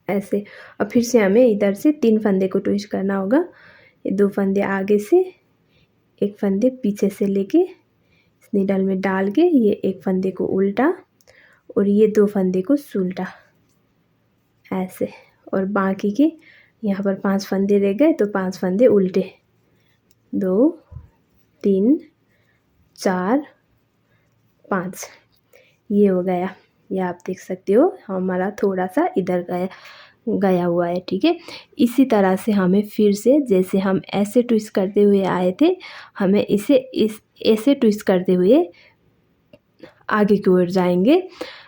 ऐसे। और फिर से हमें इधर से 3 फंदे को ट्विस्ट करना होगा। ये 2 फंदे आगे से, एक फंदे पीछे से लेके इस नीडल में डाल के ये एक फंदे को उल्टा और ये 2 फंदे को सुलटा ऐसे, और बाकी के यहाँ पर 5 फंदे रह गए तो 5 फंदे उल्टे, 2 3 4 5 ये हो गया। ये आप देख सकते हो हमारा थोड़ा सा इधर गया हुआ है। ठीक है, इसी तरह से हमें फिर से जैसे हम ऐसे ट्विस्ट करते हुए आए थे, हमें इसे ऐसे ट्विस्ट करते हुए आगे की ओर जाएंगे।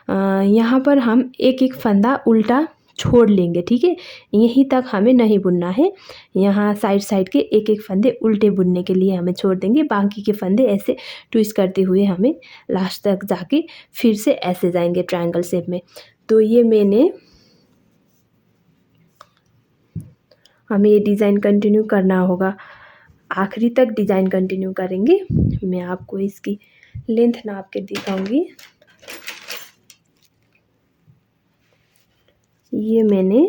यहाँ पर हम एक एक फंदा उल्टा छोड़ लेंगे। ठीक है, यहीं तक हमें नहीं बुनना है, यहाँ साइड के एक एक फंदे उल्टे बुनने के लिए हमें छोड़ देंगे। बाकी के फंदे ऐसे ट्विस्ट करते हुए हमें लास्ट तक जाके फिर से ऐसे जाएंगे ट्रायंगल शेप में। तो ये हमें ये डिज़ाइन कंटिन्यू करना होगा, आखिरी तक डिज़ाइन कंटिन्यू करेंगे। मैं आपको इसकी लेंथ नाप के दिखाऊंगी। ये मैंने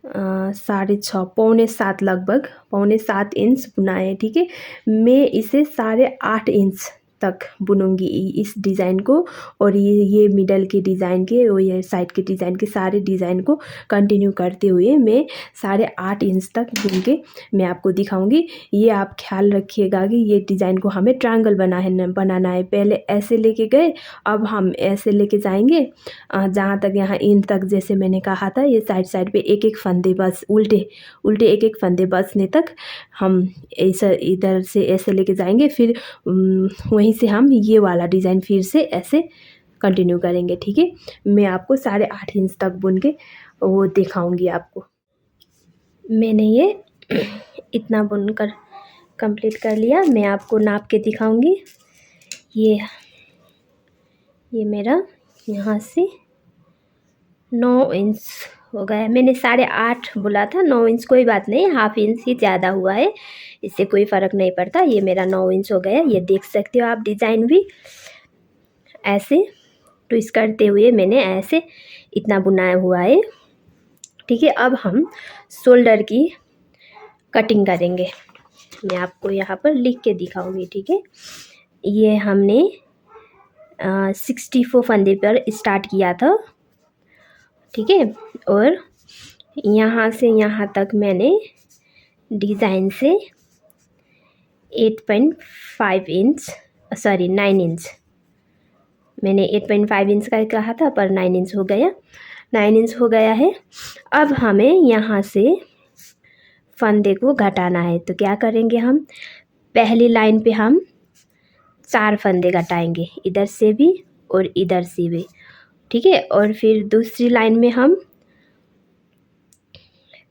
6.5 पौने 7 लगभग 7.25 इंच बुना है। ठीक है, मैं इसे 8.5 इंच तक बुनूंगी इस डिज़ाइन को, और ये मिडल के डिज़ाइन के और ये साइड के डिज़ाइन के सारे डिज़ाइन को कंटिन्यू करते हुए मैं 8.5 इंच तक बुन के मैं आपको दिखाऊंगी। ये आप ख्याल रखिएगा कि ये डिज़ाइन को हमें ट्रायंगल बनाना है। पहले ऐसे लेके गए, अब हम ऐसे लेके जाएंगे जहाँ तक यहाँ इन तक, जैसे मैंने कहा था ये साइड पे एक एक फंदे बस उल्टे एक एक फंदे बसने तक हम ऐसा इधर से ऐसे लेके जाएंगे। फिर वहीं से हम ये वाला डिज़ाइन फिर से ऐसे कंटिन्यू करेंगे। ठीक है, मैं आपको 8.5 इंच तक बुन के वो दिखाऊंगी आपको। मैंने ये इतना बुनकर कंप्लीट कर लिया, मैं आपको नाप के दिखाऊंगी। ये मेरा यहाँ से 9 इंच हो गया है। मैंने 8.5 बोला था, 9 इंच कोई बात नहीं, हाफ इंच ही ज़्यादा हुआ है, इससे कोई फ़र्क नहीं पड़ता। ये मेरा 9 इंच हो गया। ये देख सकते हो आप, डिज़ाइन भी ऐसे ट्विस्ट करते हुए मैंने ऐसे इतना बुनाया हुआ है। ठीक है, अब हम शोल्डर की कटिंग करेंगे। मैं आपको यहाँ पर लिख के दिखाऊंगी। ठीक है, ये हमने 64 फंदे पर स्टार्ट किया था। ठीक है, और यहाँ से यहाँ तक मैंने डिज़ाइन से 8.5 इंच, सॉरी 9 इंच, मैंने 8.5 इंच का कहा था पर 9 इंच हो गया, 9 इंच हो गया है। अब हमें यहाँ से फंदे को घटाना है, तो क्या करेंगे हम, पहली लाइन पे हम 4 फंदे घटाएंगे, इधर से भी और इधर से भी। ठीक है, और फिर दूसरी लाइन में हम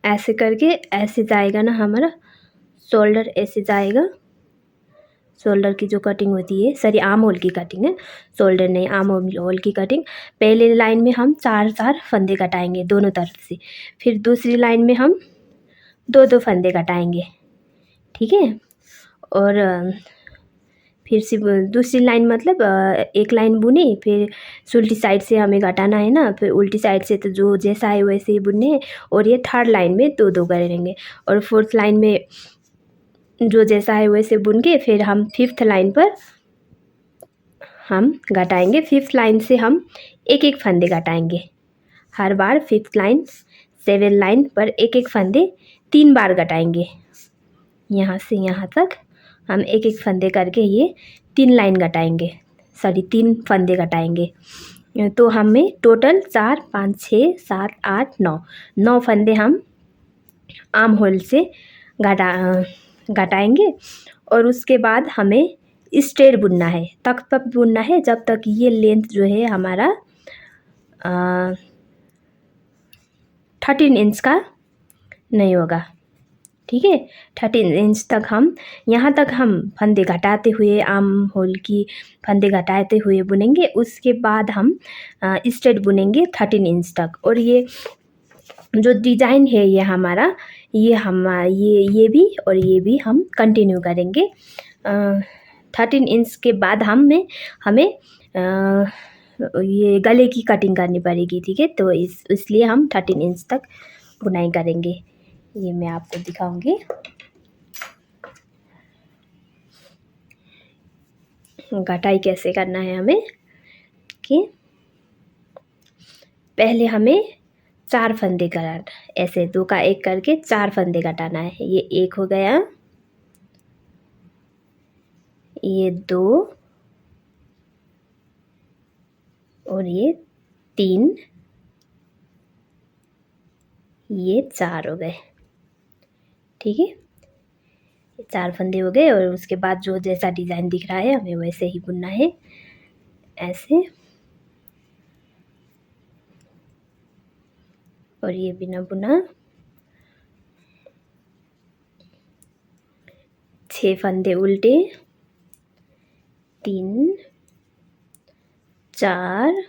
ऐसे करके, ऐसे जाएगा ना हमारा शोल्डर, ऐसे जाएगा। शोल्डर की जो कटिंग होती है, सॉरी आर्म होल की कटिंग है, शोल्डर नहीं, आर्म होल की कटिंग। पहले लाइन में हम 4 फंदे घटाएंगे दोनों तरफ से, फिर दूसरी लाइन में हम 2 फंदे घटाएंगे। ठीक है, और फिर से दूसरी लाइन, मतलब एक लाइन बुनी, फिर उल्टी साइड से हमें घटाना है ना, फिर उल्टी साइड से तो जो जैसा है वैसे ही बुनने हैं। और ये थर्ड लाइन में 2 करेंगे, और फोर्थ लाइन में जो जैसा है वैसे बुन के फिर हम 5th लाइन पर हम घटाएंगे। 5th लाइन से हम एक फंदे घटाएंगे हर बार। 5th लाइन 7 लाइन पर एक फंदे 3 बार घटाएंगे। यहाँ से यहाँ तक हम एक फंदे करके ये 3 लाइन घटाएंगे, सॉरी 3 फंदे घटाएंगे। तो हमें टोटल 4, 5, 6, 7, 8, 9 फंदे हम आर्म होल से घटाएंगे। और उसके बाद हमें स्ट्रेट बुनना है, तब तक बुनना है जब तक ये लेंथ जो है हमारा 13 इंच का नहीं होगा। ठीक है, 13 इंच तक हम, यहाँ तक हम फंदे घटाते हुए, आर्म होल की फंदे घटाते हुए बुनेंगे। उसके बाद हम स्ट्रेट बुनेंगे 13 इंच तक। और ये जो डिज़ाइन है ये हमारा, ये भी और ये भी हम कंटिन्यू करेंगे। 13 इंच के बाद हमें ये गले की कटिंग करनी पड़ेगी। ठीक है, तो इसलिए हम 13 इंच तक बुनाई करेंगे। ये मैं आपको दिखाऊंगी। घटाई कैसे करना है हमें, कि पहले हमें 4 फंदे कराना, ऐसे 2 का 1 करके 4 फंदे घटाना है। ये 1 हो गया, ये 2, और ये 3, ये 4 हो गए। ठीक है, 4 फंदे हो गए। और उसके बाद जो जैसा डिज़ाइन दिख रहा है हमें वैसे ही बुनना है, ऐसे। और ये बिना बुना 6 फंदे उल्टे, 3, 4,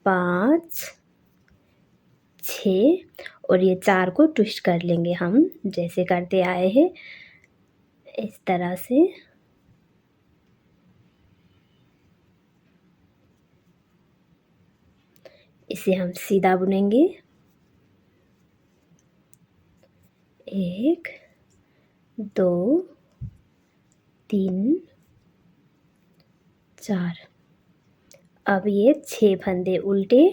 5, 6, और ये 4 को ट्विस्ट कर लेंगे हम, जैसे करते आए हैं इस तरह से। इसे हम सीधा बुनेंगे, 1, 2, 3, 4। अब ये 6 फंदे उल्टे,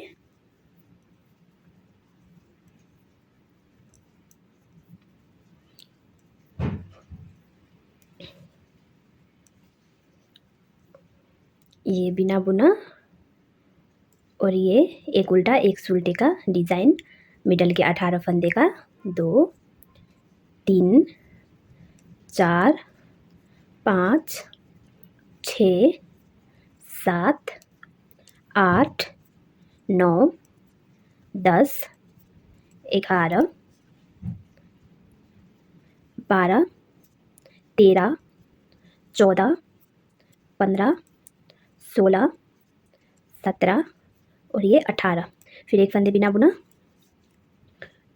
ये बिना बुना, और ये एक उल्टा एक सुलटे का डिज़ाइन, मिडल के 18 फंदे का। 2, 3, 4, 5, 6, 7, 8, 9, 10, 11, 12, 13, 14, 15, 16, 17 और ये 18। फिर एक फंदे बिना बुना,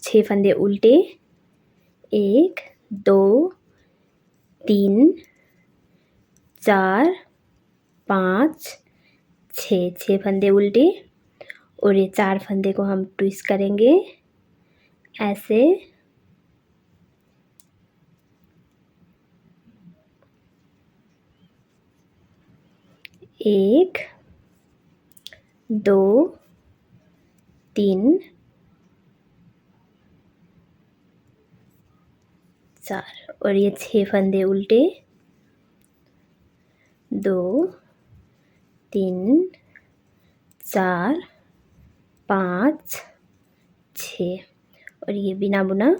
6 फंदे उल्टे, 1 2 3 4 5 6 फंदे उल्टे और ये 4 फंदे को हम ट्विस्ट करेंगे ऐसे। 1 2 3 4 और ये 6 फंदे उल्टे, 2 3 4 5 6 और ये बिना बुना।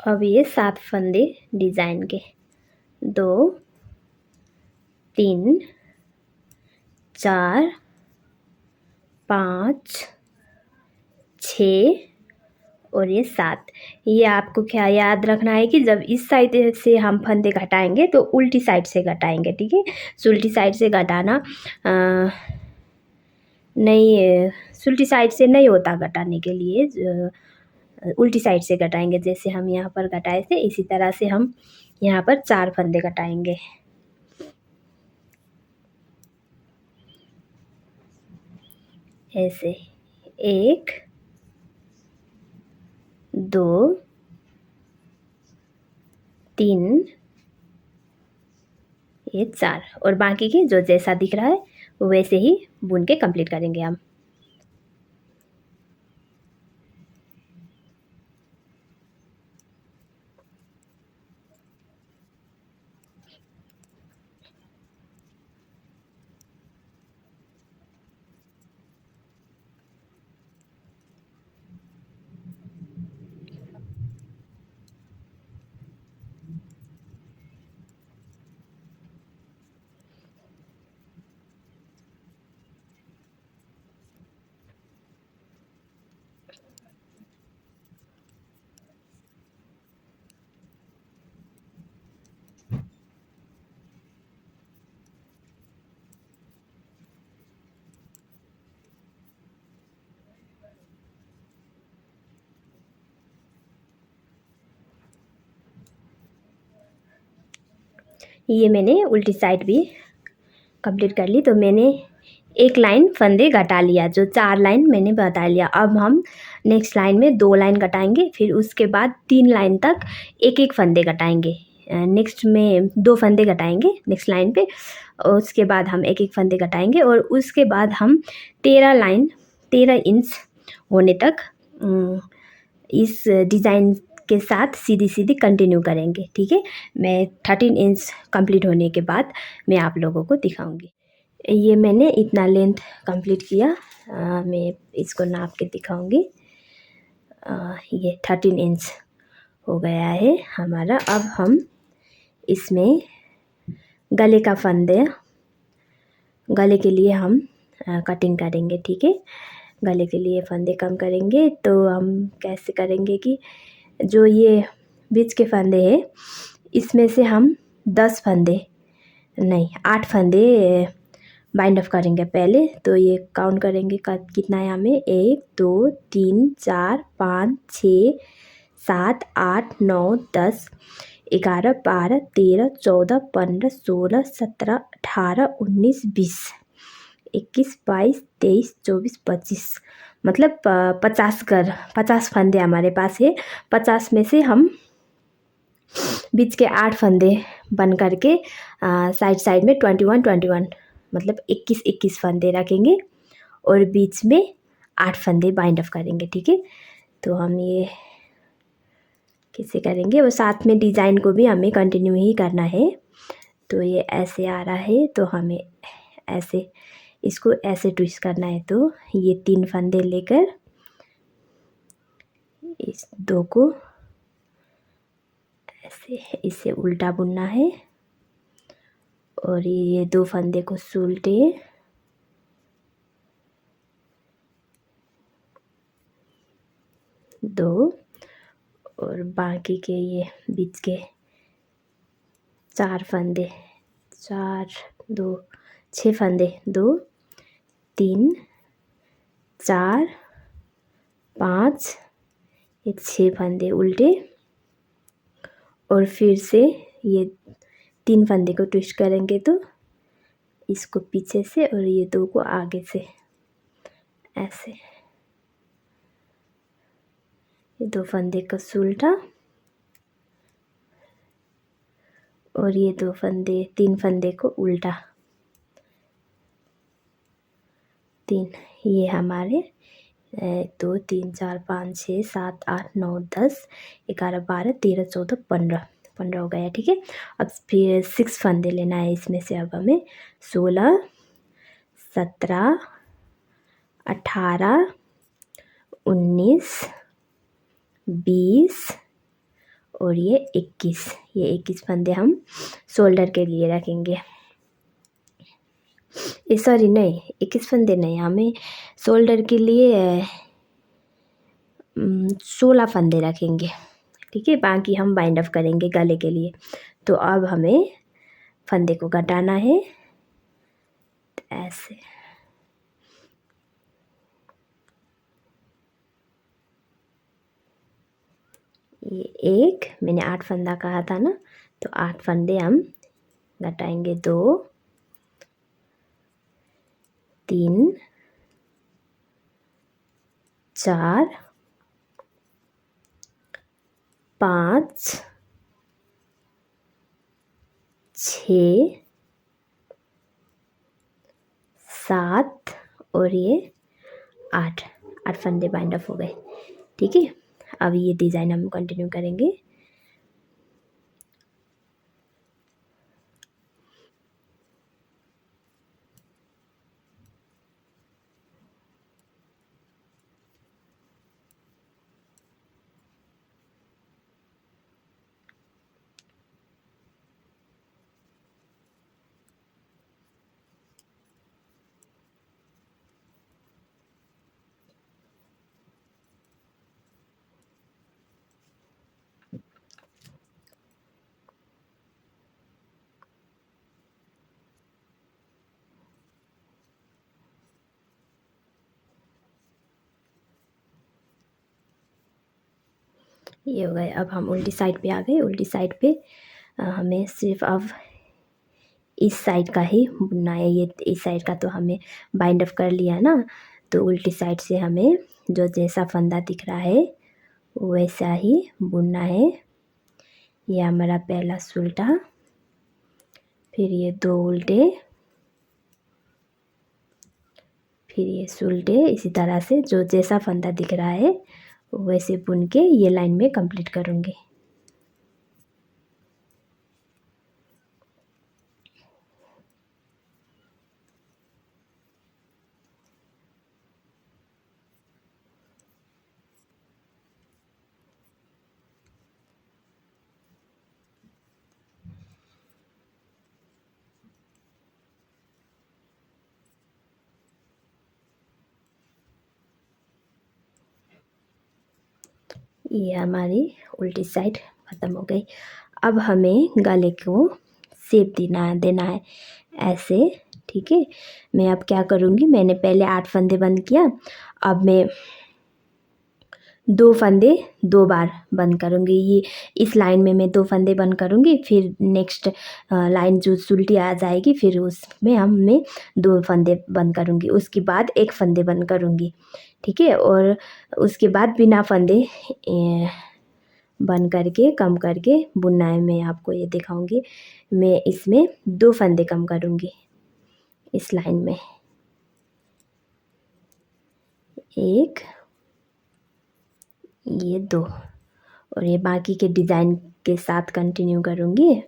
अब ये 7 फंदे डिज़ाइन के, 2 3 4 5 6 और ये 7। ये आपको क्या याद रखना है कि जब इस साइड से हम फंदे घटाएंगे तो उल्टी साइड से घटाएंगे, ठीक है। उल्टी साइड से घटाना नहीं, उल्टी साइड से नहीं होता घटाने के लिए, उल्टी साइड से घटाएंगे। जैसे हम यहाँ पर घटाए थे इसी तरह से हम यहाँ पर 4 फंदे घटाएंगे। ऐसे 1 2 3 ये 4 और बाकी के जो जैसा दिख रहा है वैसे ही बुन के कंप्लीट करेंगे हम। ये मैंने उल्टी साइड भी कंप्लीट कर ली। तो मैंने एक लाइन फंदे घटा लिया, जो 4 लाइन मैंने बता लिया। अब हम नेक्स्ट लाइन में 2 लाइन घटाएंगे, फिर उसके बाद 3 लाइन तक एक एक फंदे घटाएंगे। नेक्स्ट में 2 फंदे घटाएंगे नेक्स्ट लाइन पे, और उसके बाद हम एक एक फंदे घटाएंगे और उसके बाद हम 13 इंच होने तक इस डिज़ाइन के साथ सीधी सीधी कंटिन्यू करेंगे, ठीक है। मैं 13 इंच कंप्लीट होने के बाद मैं आप लोगों को दिखाऊंगी। ये मैंने इतना लेंथ कंप्लीट किया, मैं इसको नाप के दिखाऊंगी। ये 13 इंच हो गया है हमारा। अब हम इसमें गले का फंदे, गले के लिए हम कटिंग करेंगे, ठीक है। गले के लिए फंदे कम करेंगे तो हम कैसे करेंगे कि जो ये बीच के फंदे हैं इसमें से हम 10 फंदे नहीं 8 फंदे बाइंड ऑफ करेंगे पहले। तो ये काउंट करेंगे कितना है हमें, 1 2 3 4 5 6 7 8 9 10 11 12 13 14 15 16 17 18 19 20 21 22 23 24 25, मतलब 50 फंदे हमारे पास है। 50 में से हम बीच के 8 फंदे बन करके साइड साइड में 21 मतलब 21 फंदे रखेंगे और बीच में 8 फंदे बाइंड ऑफ करेंगे, ठीक है। तो हम ये कैसे करेंगे, और साथ में डिज़ाइन को भी हमें कंटिन्यू ही करना है। तो ये ऐसे आ रहा है तो हमें ऐसे इसको ऐसे ट्विस्ट करना है। तो ये 3 फंदे लेकर इस 2 को ऐसे इसे उल्टा बुनना है और ये 2 फंदे को सुलटे, दो, और बाकी के ये बीच के 4 फंदे 4 2 6 फंदे, 2 3 4 5, ये 6 फंदे उल्टे, और फिर से ये 3 फंदे को ट्विस्ट करेंगे तो इसको पीछे से और ये 2 को आगे से ऐसे, ये 2 फंदे का उल्टा और ये 2 फंदे 3 फंदे को उल्टा, 3, ये हमारे 1 2 3 4 5 6 7 8 9 10 11 12 13 14 15 हो गया। ठीक है, अब फिर 6 फंदे लेना है इसमें से। अब हमें 16 17 18 19 20 और ये 21, ये 21 फंदे हम शोल्डर के लिए रखेंगे। सॉरी नहीं, 21 फंदे नहीं, हमें शोल्डर के लिए 16 फंदे रखेंगे। ठीक है, बाकी हम बाइंड अप करेंगे गले के लिए। तो अब हमें फंदे को घटाना है ऐसे, ये एक, मैंने 8 फंदा कहा था ना, तो 8 फंदे हम घटाएंगे। 2 3 4 5 6 7 और ये 8 फंदे बाइंड अप हो गए। ठीक है, अब ये डिज़ाइन हम कंटिन्यू करेंगे। ये हो गए। अब हम उल्टी साइड पे आ गए। उल्टी साइड पे हमें सिर्फ अब इस साइड का ही बुनना है। ये इस साइड का तो हमें बाइंड अप कर लिया ना, तो उल्टी साइड से हमें जो जैसा फंदा दिख रहा है वैसा ही बुनना है। ये हमारा पहला उल्टा, फिर ये 2 उल्टे, फिर ये उल्टे। इसी तरह से जो जैसा फंदा दिख रहा है वैसे बुन के ये लाइन में कंप्लीट करूँगी। ये हमारी उल्टी साइड ख़त्म हो गई। अब हमें गले को शेप देना है ऐसे। ठीक है, मैं अब क्या करूँगी, मैंने पहले 8 फंदे बंद किया, अब मैं 2 फंदे 2 बार बंद करूँगी। ये इस लाइन में मैं 2 फंदे बंद करूँगी, फिर नेक्स्ट लाइन जो उल्टी आ जाएगी फिर उसमें मैं 2 फंदे बंद करूँगी, उसके बाद 1 फंदे बंद करूँगी। ठीक है, और उसके बाद बिना फंदे बंद करके कम करके बुनना है। मैं आपको ये दिखाऊंगी। मैं इसमें 2 फंदे कम करूँगी इस लाइन में, 1 ये 2, और ये बाकी के डिज़ाइन के साथ कंटिन्यू करूँगी।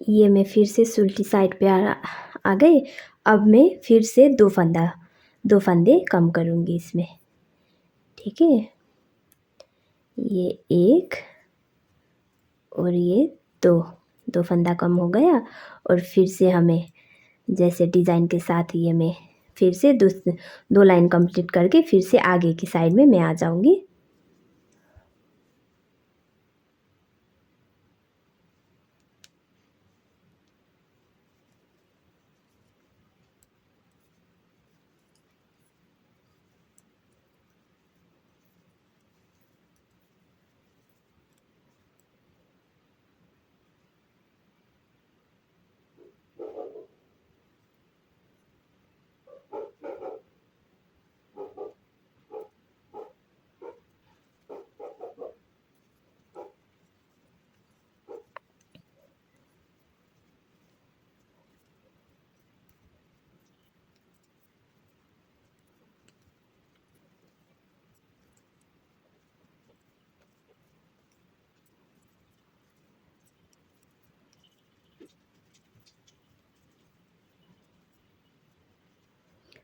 ये मैं फिर से उल्टी साइड पे आ गई। अब मैं फिर से दो फंदे कम करूँगी इसमें, ठीक है। ये एक और ये दो फंदा कम हो गया। और फिर से हमें जैसे डिज़ाइन के साथ ये मैं फिर से दो लाइन कंप्लीट करके फिर से आगे की साइड में मैं आ जाऊँगी।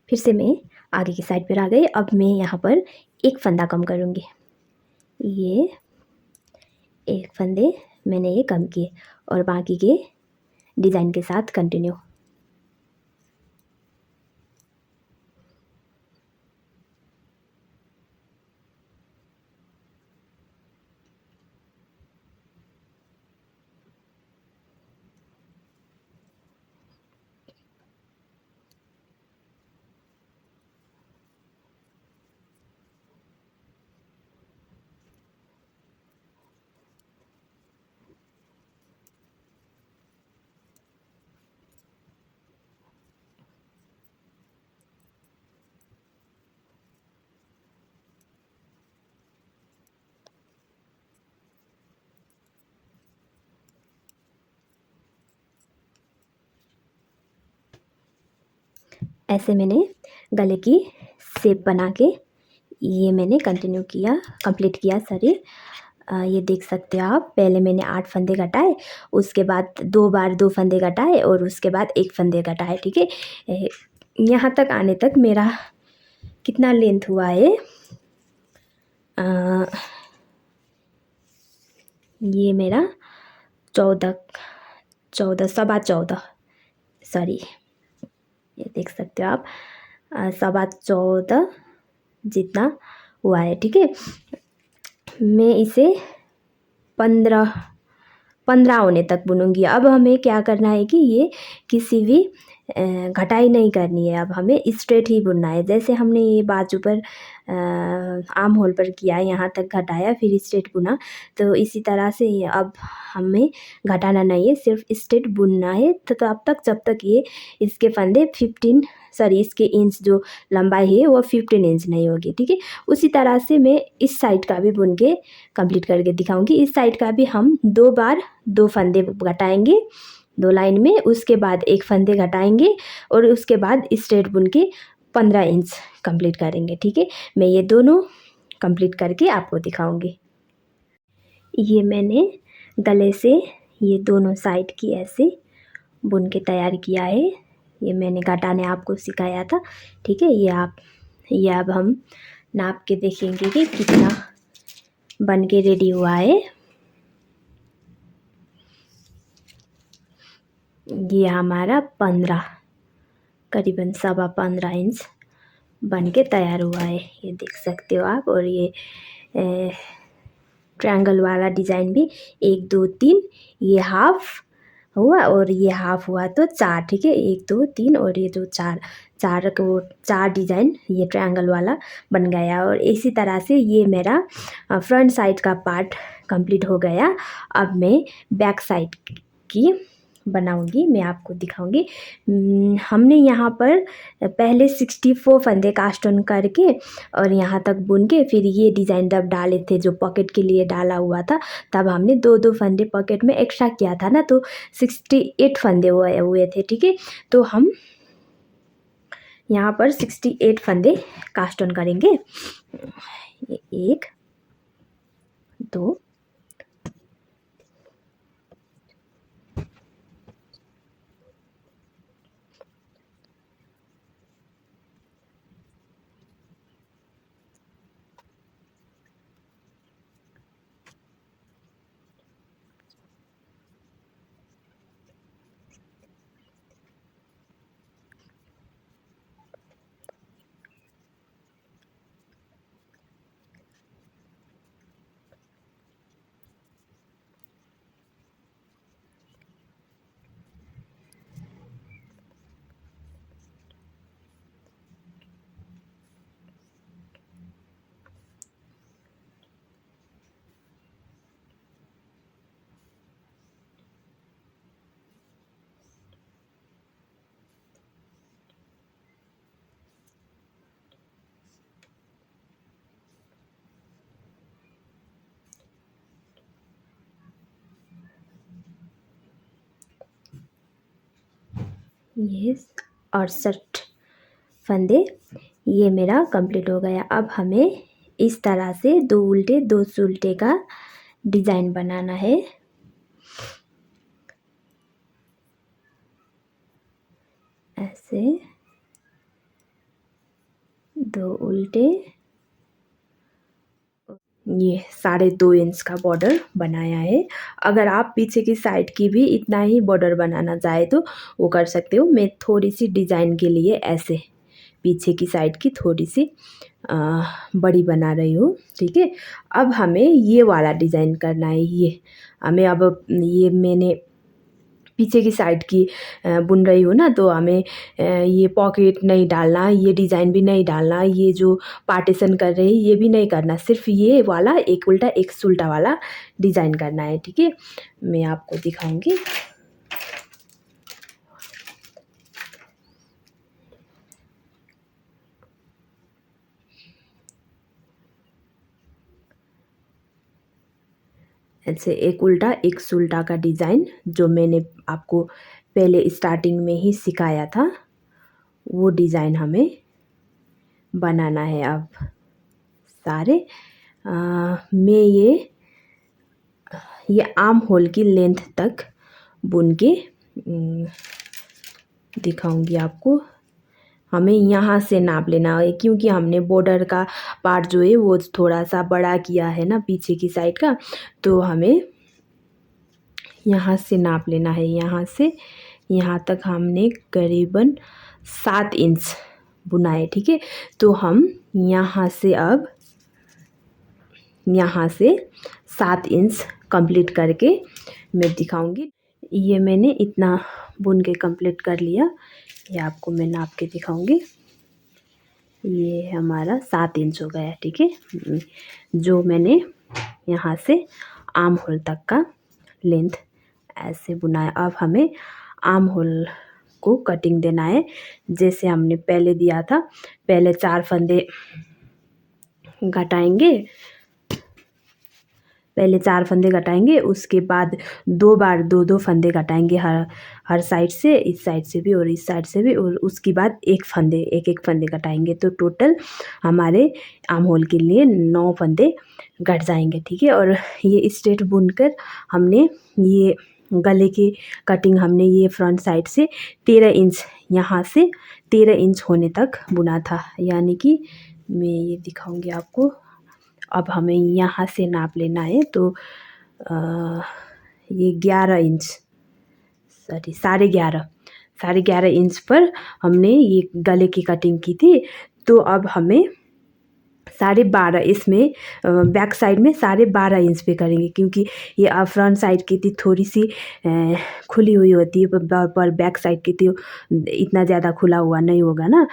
फिर से मैं आगे की साइड पर आ गई। अब मैं यहाँ पर एक फंदा कम करूँगी। ये एक फंदे मैंने ये कम किए और बाकी के डिज़ाइन के साथ कंटिन्यू। ऐसे मैंने गले की शेप बना के ये मैंने कंप्लीट किया सॉरी। ये देख सकते हो आप। पहले मैंने 8 फंदे घटाए, उसके बाद 2 बार 2 फंदे घटाए और उसके बाद 1 फंदे घटाए, ठीक है। यहाँ तक आने तक मेरा कितना लेंथ हुआ है, ये मेरा 14 सवा 14 सॉरी, ये देख सकते हो आप, सवा 14 जितना हुआ है, ठीक है। मैं इसे 15 होने तक बुनूंगी। अब हमें क्या करना है कि ये किसी भी घटाई नहीं करनी है। अब हमें स्ट्रेट ही बुनना है। जैसे हमने ये बाजू पर आर्म होल पर किया, यहाँ तक घटाया फिर स्ट्रेट बुना, तो इसी तरह से ये अब हमें घटाना नहीं है, सिर्फ स्ट्रेट बुनना है। तो अब तक जब तक ये इसके फंदे इसके इंच जो लंबाई है वो 15 इंच नहीं होगी, ठीक है। उसी तरह से मैं इस साइड का भी बुन के कंप्लीट करके दिखाऊंगी। इस साइड का भी हम 2 बार 2 फंदे घटाएंगे 2 लाइन में, उसके बाद 1 फंदे घटाएंगे और उसके बाद स्ट्रेट बुन के 15 इंच कंप्लीट करेंगे, ठीक है। मैं ये दोनों कंप्लीट करके आपको दिखाऊंगी। ये मैंने गले से ये दोनों साइड की ऐसे बुन के तैयार किया है। ये मैंने घटाने आपको सिखाया था, ठीक है। ये अब हम नाप के देखेंगे कि कितना बन के रेडी हुआ है। ये हमारा 15 करीबन सवा 15 इंच बन के तैयार हुआ है, ये देख सकते हो आप। और ये ट्रायंगल वाला डिज़ाइन भी 1 2 3 ये हाफ हुआ और ये हाफ हुआ तो 4, ठीक है। 1 2 3 और ये जो 4 डिज़ाइन ये ट्रायंगल वाला बन गया। और इसी तरह से ये मेरा फ्रंट साइड का पार्ट कंप्लीट हो गया। अब मैं बैक साइड की बनाऊंगी, मैं आपको दिखाऊंगी। हमने यहाँ पर पहले 64 फंदे कास्ट ऑन करके और यहाँ तक बुन के फिर ये डिज़ाइन जब डाले थे, जो पॉकेट के लिए डाला हुआ था, तब हमने 2 फंदे पॉकेट में एक्स्ट्रा किया था ना, तो 68 फंदे हुए थे, ठीक है। तो हम यहाँ पर 68 फंदे कास्ट ऑन करेंगे। 1 2 ये 68 फंदे ये मेरा कंप्लीट हो गया। अब हमें इस तरह से 2 उल्टे 2 सुलटे का डिज़ाइन बनाना है। ऐसे 2 उल्टे, ये 2.5 इंच का बॉर्डर बनाया है। अगर आप पीछे की साइड की भी इतना ही बॉर्डर बनाना चाहे तो वो कर सकते हो। मैं थोड़ी सी डिज़ाइन के लिए ऐसे पीछे की साइड की थोड़ी सी बड़ी बना रही हूँ, ठीक है। अब हमें ये वाला डिज़ाइन करना है। ये हमें अब ये मैंने पीछे की साइड की बुन रही हूँ ना, तो हमें ये पॉकेट नहीं डालना, ये डिज़ाइन भी नहीं डालना, ये जो पार्टीशन कर रहे हैं ये भी नहीं करना, सिर्फ ये वाला एक उल्टा एक सुलटा वाला डिज़ाइन करना है, ठीक है। मैं आपको दिखाऊंगी। ऐसे एक उल्टा एक सुलटा का डिज़ाइन जो मैंने आपको पहले स्टार्टिंग में ही सिखाया था, वो डिज़ाइन हमें बनाना है। अब सारे मैं ये आर्म होल की लेंथ तक बुन के दिखाऊंगी आपको। हमें यहाँ से नाप लेना है क्योंकि हमने बॉर्डर का पार्ट जो है वो थोड़ा सा बड़ा किया है ना पीछे की साइड का, तो हमें यहाँ से नाप लेना है। यहाँ से यहाँ तक हमने करीबन 7 इंच बुना है, ठीक है। तो हम यहाँ से अब यहाँ से 7 इंच कंप्लीट करके मैं दिखाऊंगी। ये मैंने इतना बुन के कंप्लीट कर लिया, ये आपको मैं नाप के दिखाऊंगी। ये हमारा 7 इंच हो गया, ठीक है। जो मैंने यहाँ से आर्म होल तक का लेंथ ऐसे बुनाया। अब हमें आर्म होल को कटिंग देना है जैसे हमने पहले दिया था। पहले 4 फंदे घटाएंगे, पहले 4 फंदे घटाएंगे, उसके बाद 2 बार 2-2 फंदे घटाएंगे हर साइड से, इस साइड से भी और इस साइड से भी, और उसके बाद एक एक फंदे घटाएंगे। तो टोटल हमारे आर्म होल के लिए 9 फंदे घट जाएंगे, ठीक है। और ये स्ट्रेट बुनकर हमने ये गले की कटिंग हमने ये फ्रंट साइड से 13 इंच, यहाँ से 13 इंच होने तक बुना था, यानी कि मैं ये दिखाऊंगी आपको। अब हमें यहाँ से नाप लेना है, तो ये 11 इंच, सॉरी 11.5 इंच पर हमने ये गले की कटिंग की थी। तो अब हमें 12.5 इसमें बैक साइड में 12.5 इंच पे करेंगे, क्योंकि ये फ्रंट साइड की थी थोड़ी सी खुली हुई होती है, पर बैक साइड की थी इतना ज़्यादा खुला हुआ नहीं होगा ना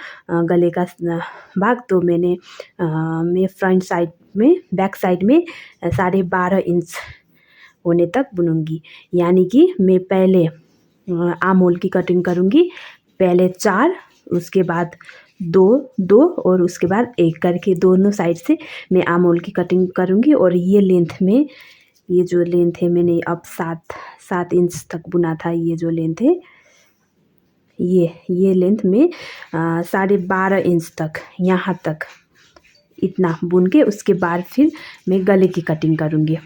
गले का भाग। तो मैं फ्रंट साइड में बैक साइड में 12.5 इंच होने तक बुनूंगी, यानी कि मैं पहले आर्म होल की कटिंग करूँगी, पहले 4, उसके बाद 2 और उसके बाद 1 करके दोनों साइड से मैं आर्म होल की कटिंग करूँगी। और ये लेंथ में, ये जो लेंथ है मैंने अब 7 इंच तक बुना था, ये जो लेंथ है ये लेंथ में 12.5 इंच तक, यहाँ तक इतना बुन के उसके बाद फिर मैं गले की कटिंग करूँगी,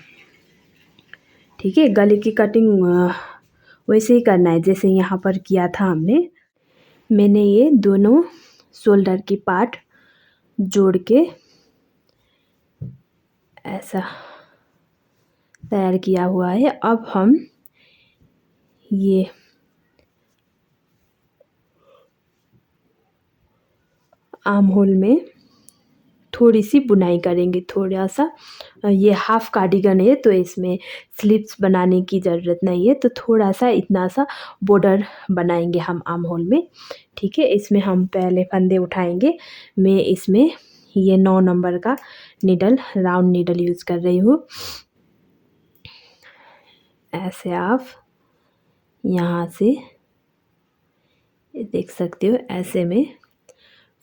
ठीक है। गले की कटिंग वैसे ही करना है जैसे यहाँ पर किया था हमने। मैंने ये दोनों शोल्डर की पार्ट जोड़ के ऐसा तैयार किया हुआ है। अब हम ये आर्म होल में थोड़ी सी बुनाई करेंगे, थोड़ा सा। ये हाफ कार्डिगन है तो इसमें स्लिप्स बनाने की ज़रूरत नहीं है, तो थोड़ा सा इतना सा बॉर्डर बनाएंगे हम आर्म होल में, ठीक है। इसमें हम पहले फंदे उठाएंगे। मैं इसमें ये 9 नंबर का नीडल, राउंड नीडल यूज़ कर रही हूँ। ऐसे आप यहाँ से देख सकते हो, ऐसे में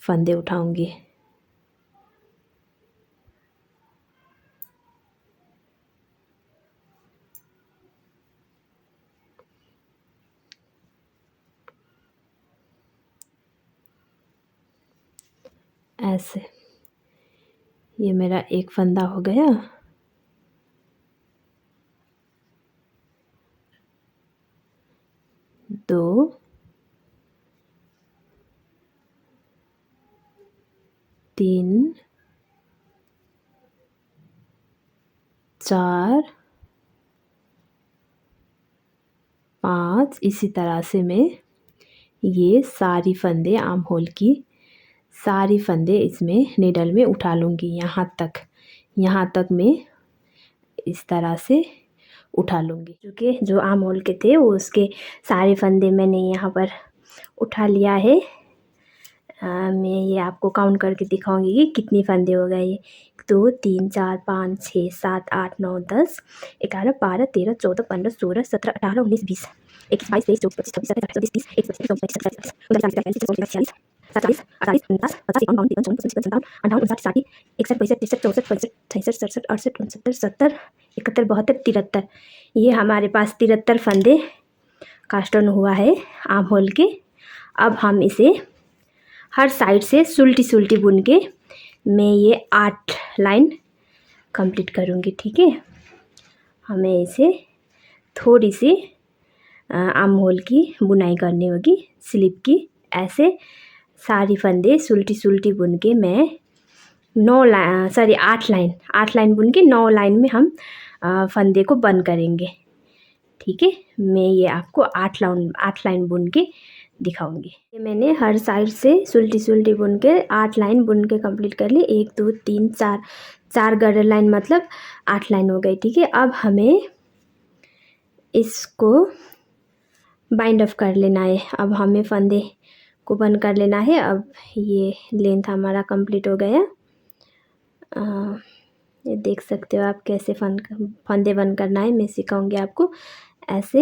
फंदे उठाऊंगी। ऐसे। ये मेरा एक फंदा हो गया। दो, तीन, चार, 5। इसी तरह से मैं ये सारी फंदे आर्म होल की सारी फंदे इसमें नीडल में उठा लूँगी। यहाँ तक मैं इस तरह से उठा लूँगी। क्योंकि जो आर्म होल के थे वो उसके सारे फंदे मैंने यहाँ पर उठा लिया है। मैं ये आपको काउंट करके दिखाऊंगी कि कितनी फंदे हो गए। 2 3 4 5 6 7 8 9 10 11 12 13 14 15 16 17 18 19 20 21 22 23 24 25 26 27 28 29 30 31 32 33 34 35 36 37 38 39 40 41 42 43 44 45 56 57 58 59 60 61 62 63 64 65 66 67 68 69 70 71 72 73 ये हमारे पास 73 फंदे कास्ट ऑन हुआ है आर्म होल के। अब हम इसे हर साइड से सुल्टी बुन के मैं ये 8 लाइन कंप्लीट करूँगी। ठीक है, हमें इसे थोड़ी सी आर्म होल की बुनाई करनी होगी स्लीव की। ऐसे सारी फंदे सुल्टी बुन के मैं 8 लाइन बुन के 9 लाइन में हम फंदे को बंद करेंगे। ठीक है, मैं ये आपको 8 लाइन बुन के दिखाऊंगी। ये मैंने हर साइड से सुल्टी बुन के 8 लाइन बुन के कंप्लीट कर ली। 1 2 3 4 गर्डर लाइन मतलब 8 लाइन हो गई। ठीक है, अब हमें इसको बाइंड अप कर लेना है। अब हमें फंदे को बंद कर लेना है। अब ये लेंथ हमारा कंप्लीट हो गया। ये देख सकते हो आप कैसे फंदे बंद करना है, मैं सिखाऊंगी आपको। ऐसे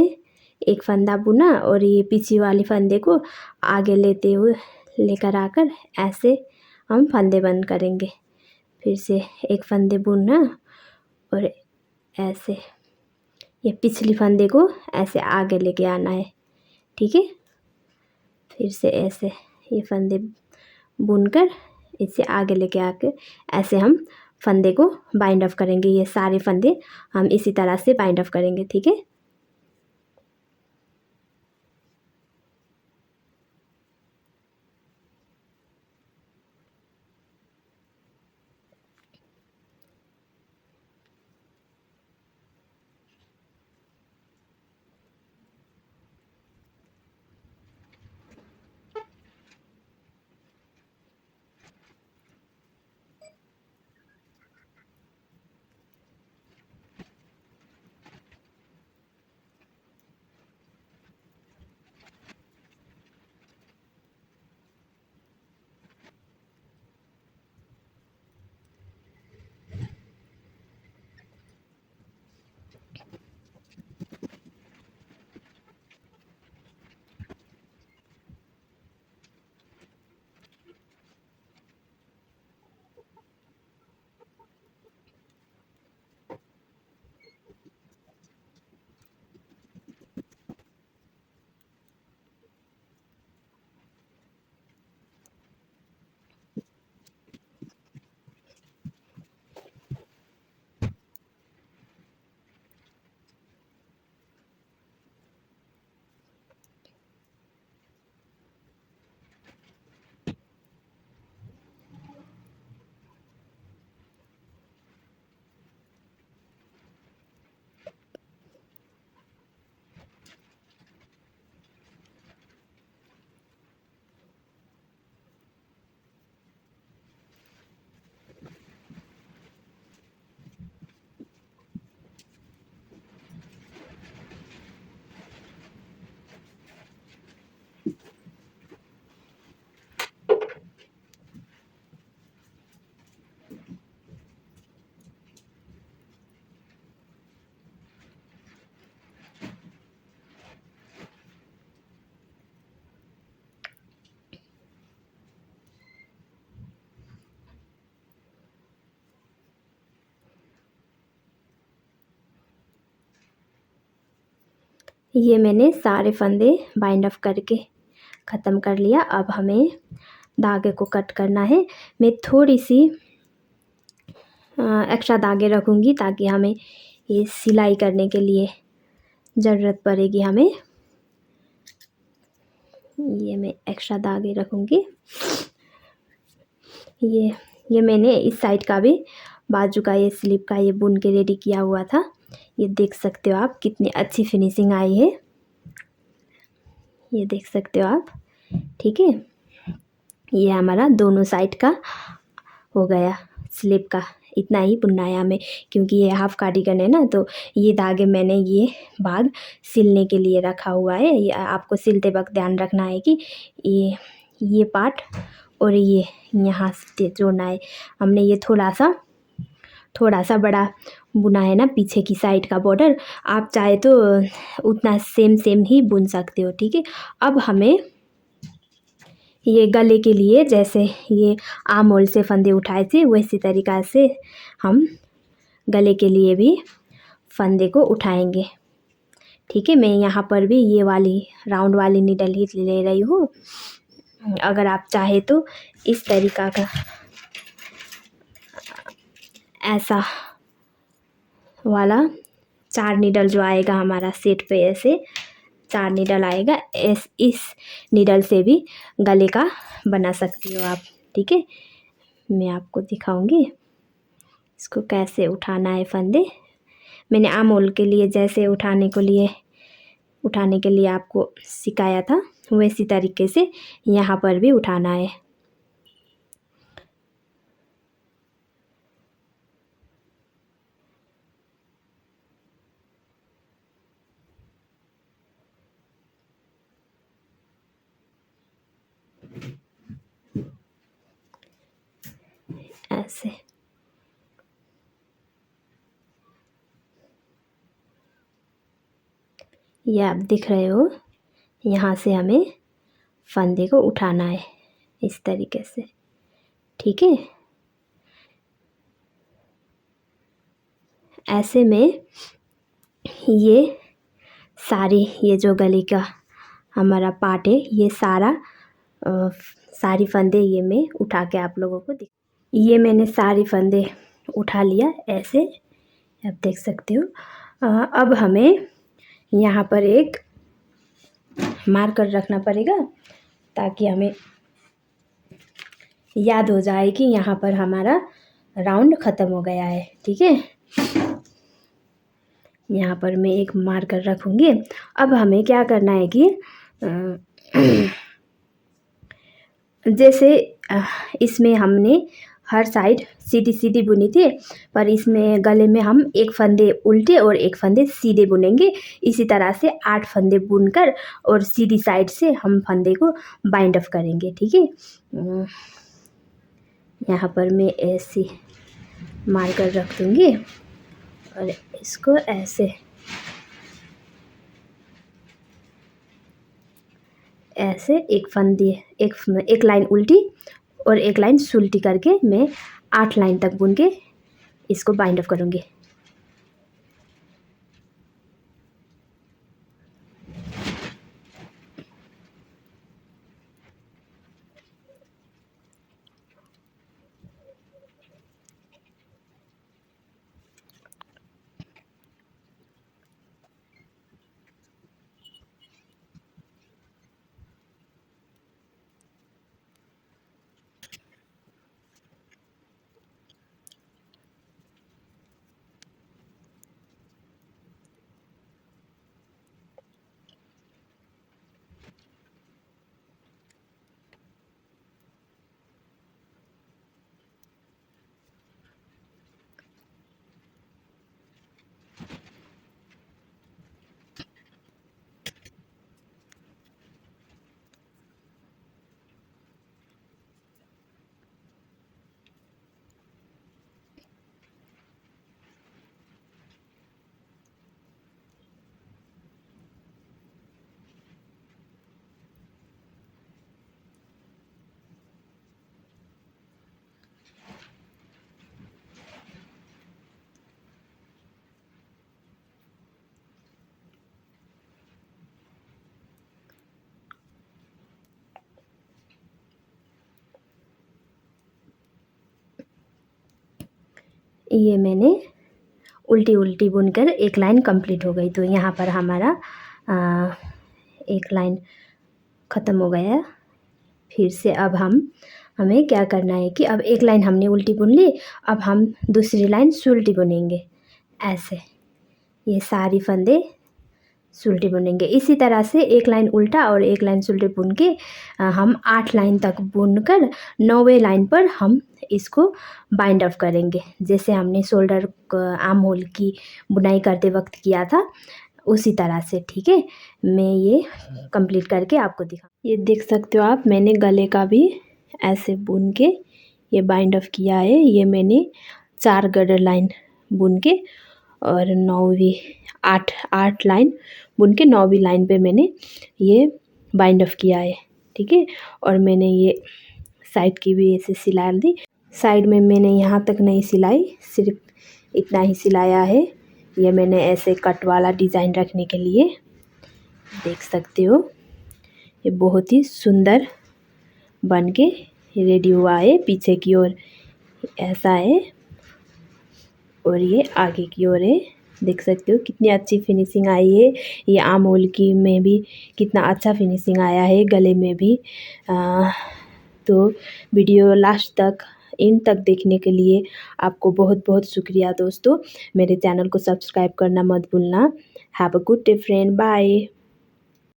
एक फंदा बुना और ये पीछे वाली फंदे को आगे लेकर आकर ऐसे हम फंदे बंद करेंगे। फिर से एक फंदे बुनना और ऐसे ये पिछली फंदे को ऐसे आगे लेके आना है। ठीक है, फिर से ऐसे ये फंदे बुनकर इसे आगे लेके आके ऐसे हम फंदे को बाइंड अप करेंगे। ये सारे फंदे हम इसी तरह से बाइंड अप करेंगे। ठीक है, ये मैंने सारे फंदे बाइंड अप करके ख़त्म कर लिया। अब हमें धागे को कट करना है। मैं थोड़ी सी एक्स्ट्रा धागे रखूँगी ताकि हमें ये सिलाई करने के लिए ज़रूरत पड़ेगी हमें। ये मैं एक्स्ट्रा धागे रखूँगी। ये मैंने इस साइड का भी बाजू का ये स्लीव का ये बुन के रेडी किया हुआ था। ये देख सकते हो आप कितनी अच्छी फिनिशिंग आई है, ये देख सकते हो आप। ठीक है, ये हमारा दोनों साइड का हो गया स्लीव का। इतना ही बुनना है हमें, क्योंकि ये हाफ कार्डिगन है ना, तो ये धागे मैंने ये भाग सिलने के लिए रखा हुआ है। ये आपको सिलते वक्त ध्यान रखना है कि ये पार्ट और ये यहाँ से जोड़ना है। हमने ये थोड़ा सा बड़ा बुना है ना पीछे की साइड का बॉर्डर। आप चाहे तो उतना सेम ही बुन सकते हो। ठीक है, अब हमें ये गले के लिए जैसे ये आर्म होल से फंदे उठाए थे वैसी तरीक़ा से हम गले के लिए भी फंदे को उठाएंगे। ठीक है, मैं यहाँ पर भी ये वाली राउंड वाली नीडल ही ले रही हूँ। अगर आप चाहे तो इस तरीक़ा का ऐसा वाला 4 नीडल जो आएगा हमारा सेट पे, ऐसे 4 नीडल आएगा, इस नीडल से भी गले का बना सकती हो आप। ठीक है, मैं आपको दिखाऊंगी इसको कैसे उठाना है फंदे। मैंने आर्म होल के लिए जैसे उठाने के लिए आपको सिखाया था वैसी तरीके से यहाँ पर भी उठाना है। ऐसे ये आप दिख रहे हो, यहाँ से हमें फंदे को उठाना है इस तरीके से। ठीक है, ऐसे में ये ये जो गले का हमारा पार्ट है ये सारी फंदे ये मैं उठा के आप लोगों को ये मैंने सारी फंदे उठा लिया ऐसे, आप देख सकते हो। अब हमें यहाँ पर एक मार्कर रखना पड़ेगा ताकि हमें याद हो जाए कि यहाँ पर हमारा राउंड ख़त्म हो गया है। ठीक है, यहाँ पर मैं एक मार्कर रखूँगी। अब हमें क्या करना है कि जैसे इसमें हमने हर साइड सीधी बुनी थी, पर इसमें गले में हम एक फंदे उल्टे और एक फंदे सीधे बुनेंगे। इसी तरह से 8 फंदे बुनकर और सीधी साइड से हम फंदे को बाइंड अप करेंगे। ठीक है, यहाँ पर मैं ऐसे मार्कर रख दूँगी और इसको ऐसे एक लाइन उल्टी और एक लाइन सुलटी करके मैं 8 लाइन तक बुन के इसको बाइंड अप करूँगी। ये मैंने उल्टी उल्टी बुनकर एक लाइन कंप्लीट हो गई। तो यहाँ पर हमारा एक लाइन ख़त्म हो गया। फिर से अब हमें क्या करना है कि अब एक लाइन हमने उल्टी बुन ली, अब हम दूसरी लाइन सुलटी बुनेंगे ऐसे। ये सारी फंदे सुलटी बुनेंगे। इसी तरह से एक लाइन उल्टा और एक लाइन सुलटी बुन के हम 8 लाइन तक बुनकर 9वें लाइन पर हम इसको बाइंड अप करेंगे, जैसे हमने शोल्डर आर्म होल की बुनाई करते वक्त किया था उसी तरह से। ठीक है, मैं ये कंप्लीट करके आपको दिखा। ये देख सकते हो आप, मैंने गले का भी ऐसे बुन के ये बाइंड अप किया है। ये मैंने 4 गर्डर लाइन बुन के और 9वीं 8 लाइन बुन के 9वीं लाइन पे मैंने ये बाइंड अप किया है। ठीक है, और मैंने ये साइड की भी ऐसे सिला दी। साइड में मैंने यहाँ तक नहीं सिलाई, सिर्फ इतना ही सिलाया है। ये मैंने ऐसे कट वाला डिज़ाइन रखने के लिए, देख सकते हो ये बहुत ही सुंदर बन के रेडी हुआ है। पीछे की ओर ऐसा है और ये आगे की ओर है। देख सकते हो कितनी अच्छी फिनिशिंग आई है। ये आर्म होल की में भी कितना अच्छा फिनिशिंग आया है, गले में भी। तो वीडियो लास्ट तक इन तक देखने के लिए आपको बहुत बहुत शुक्रिया दोस्तों। मेरे चैनल को सब्सक्राइब करना मत भूलना। Have a good day friend, bye.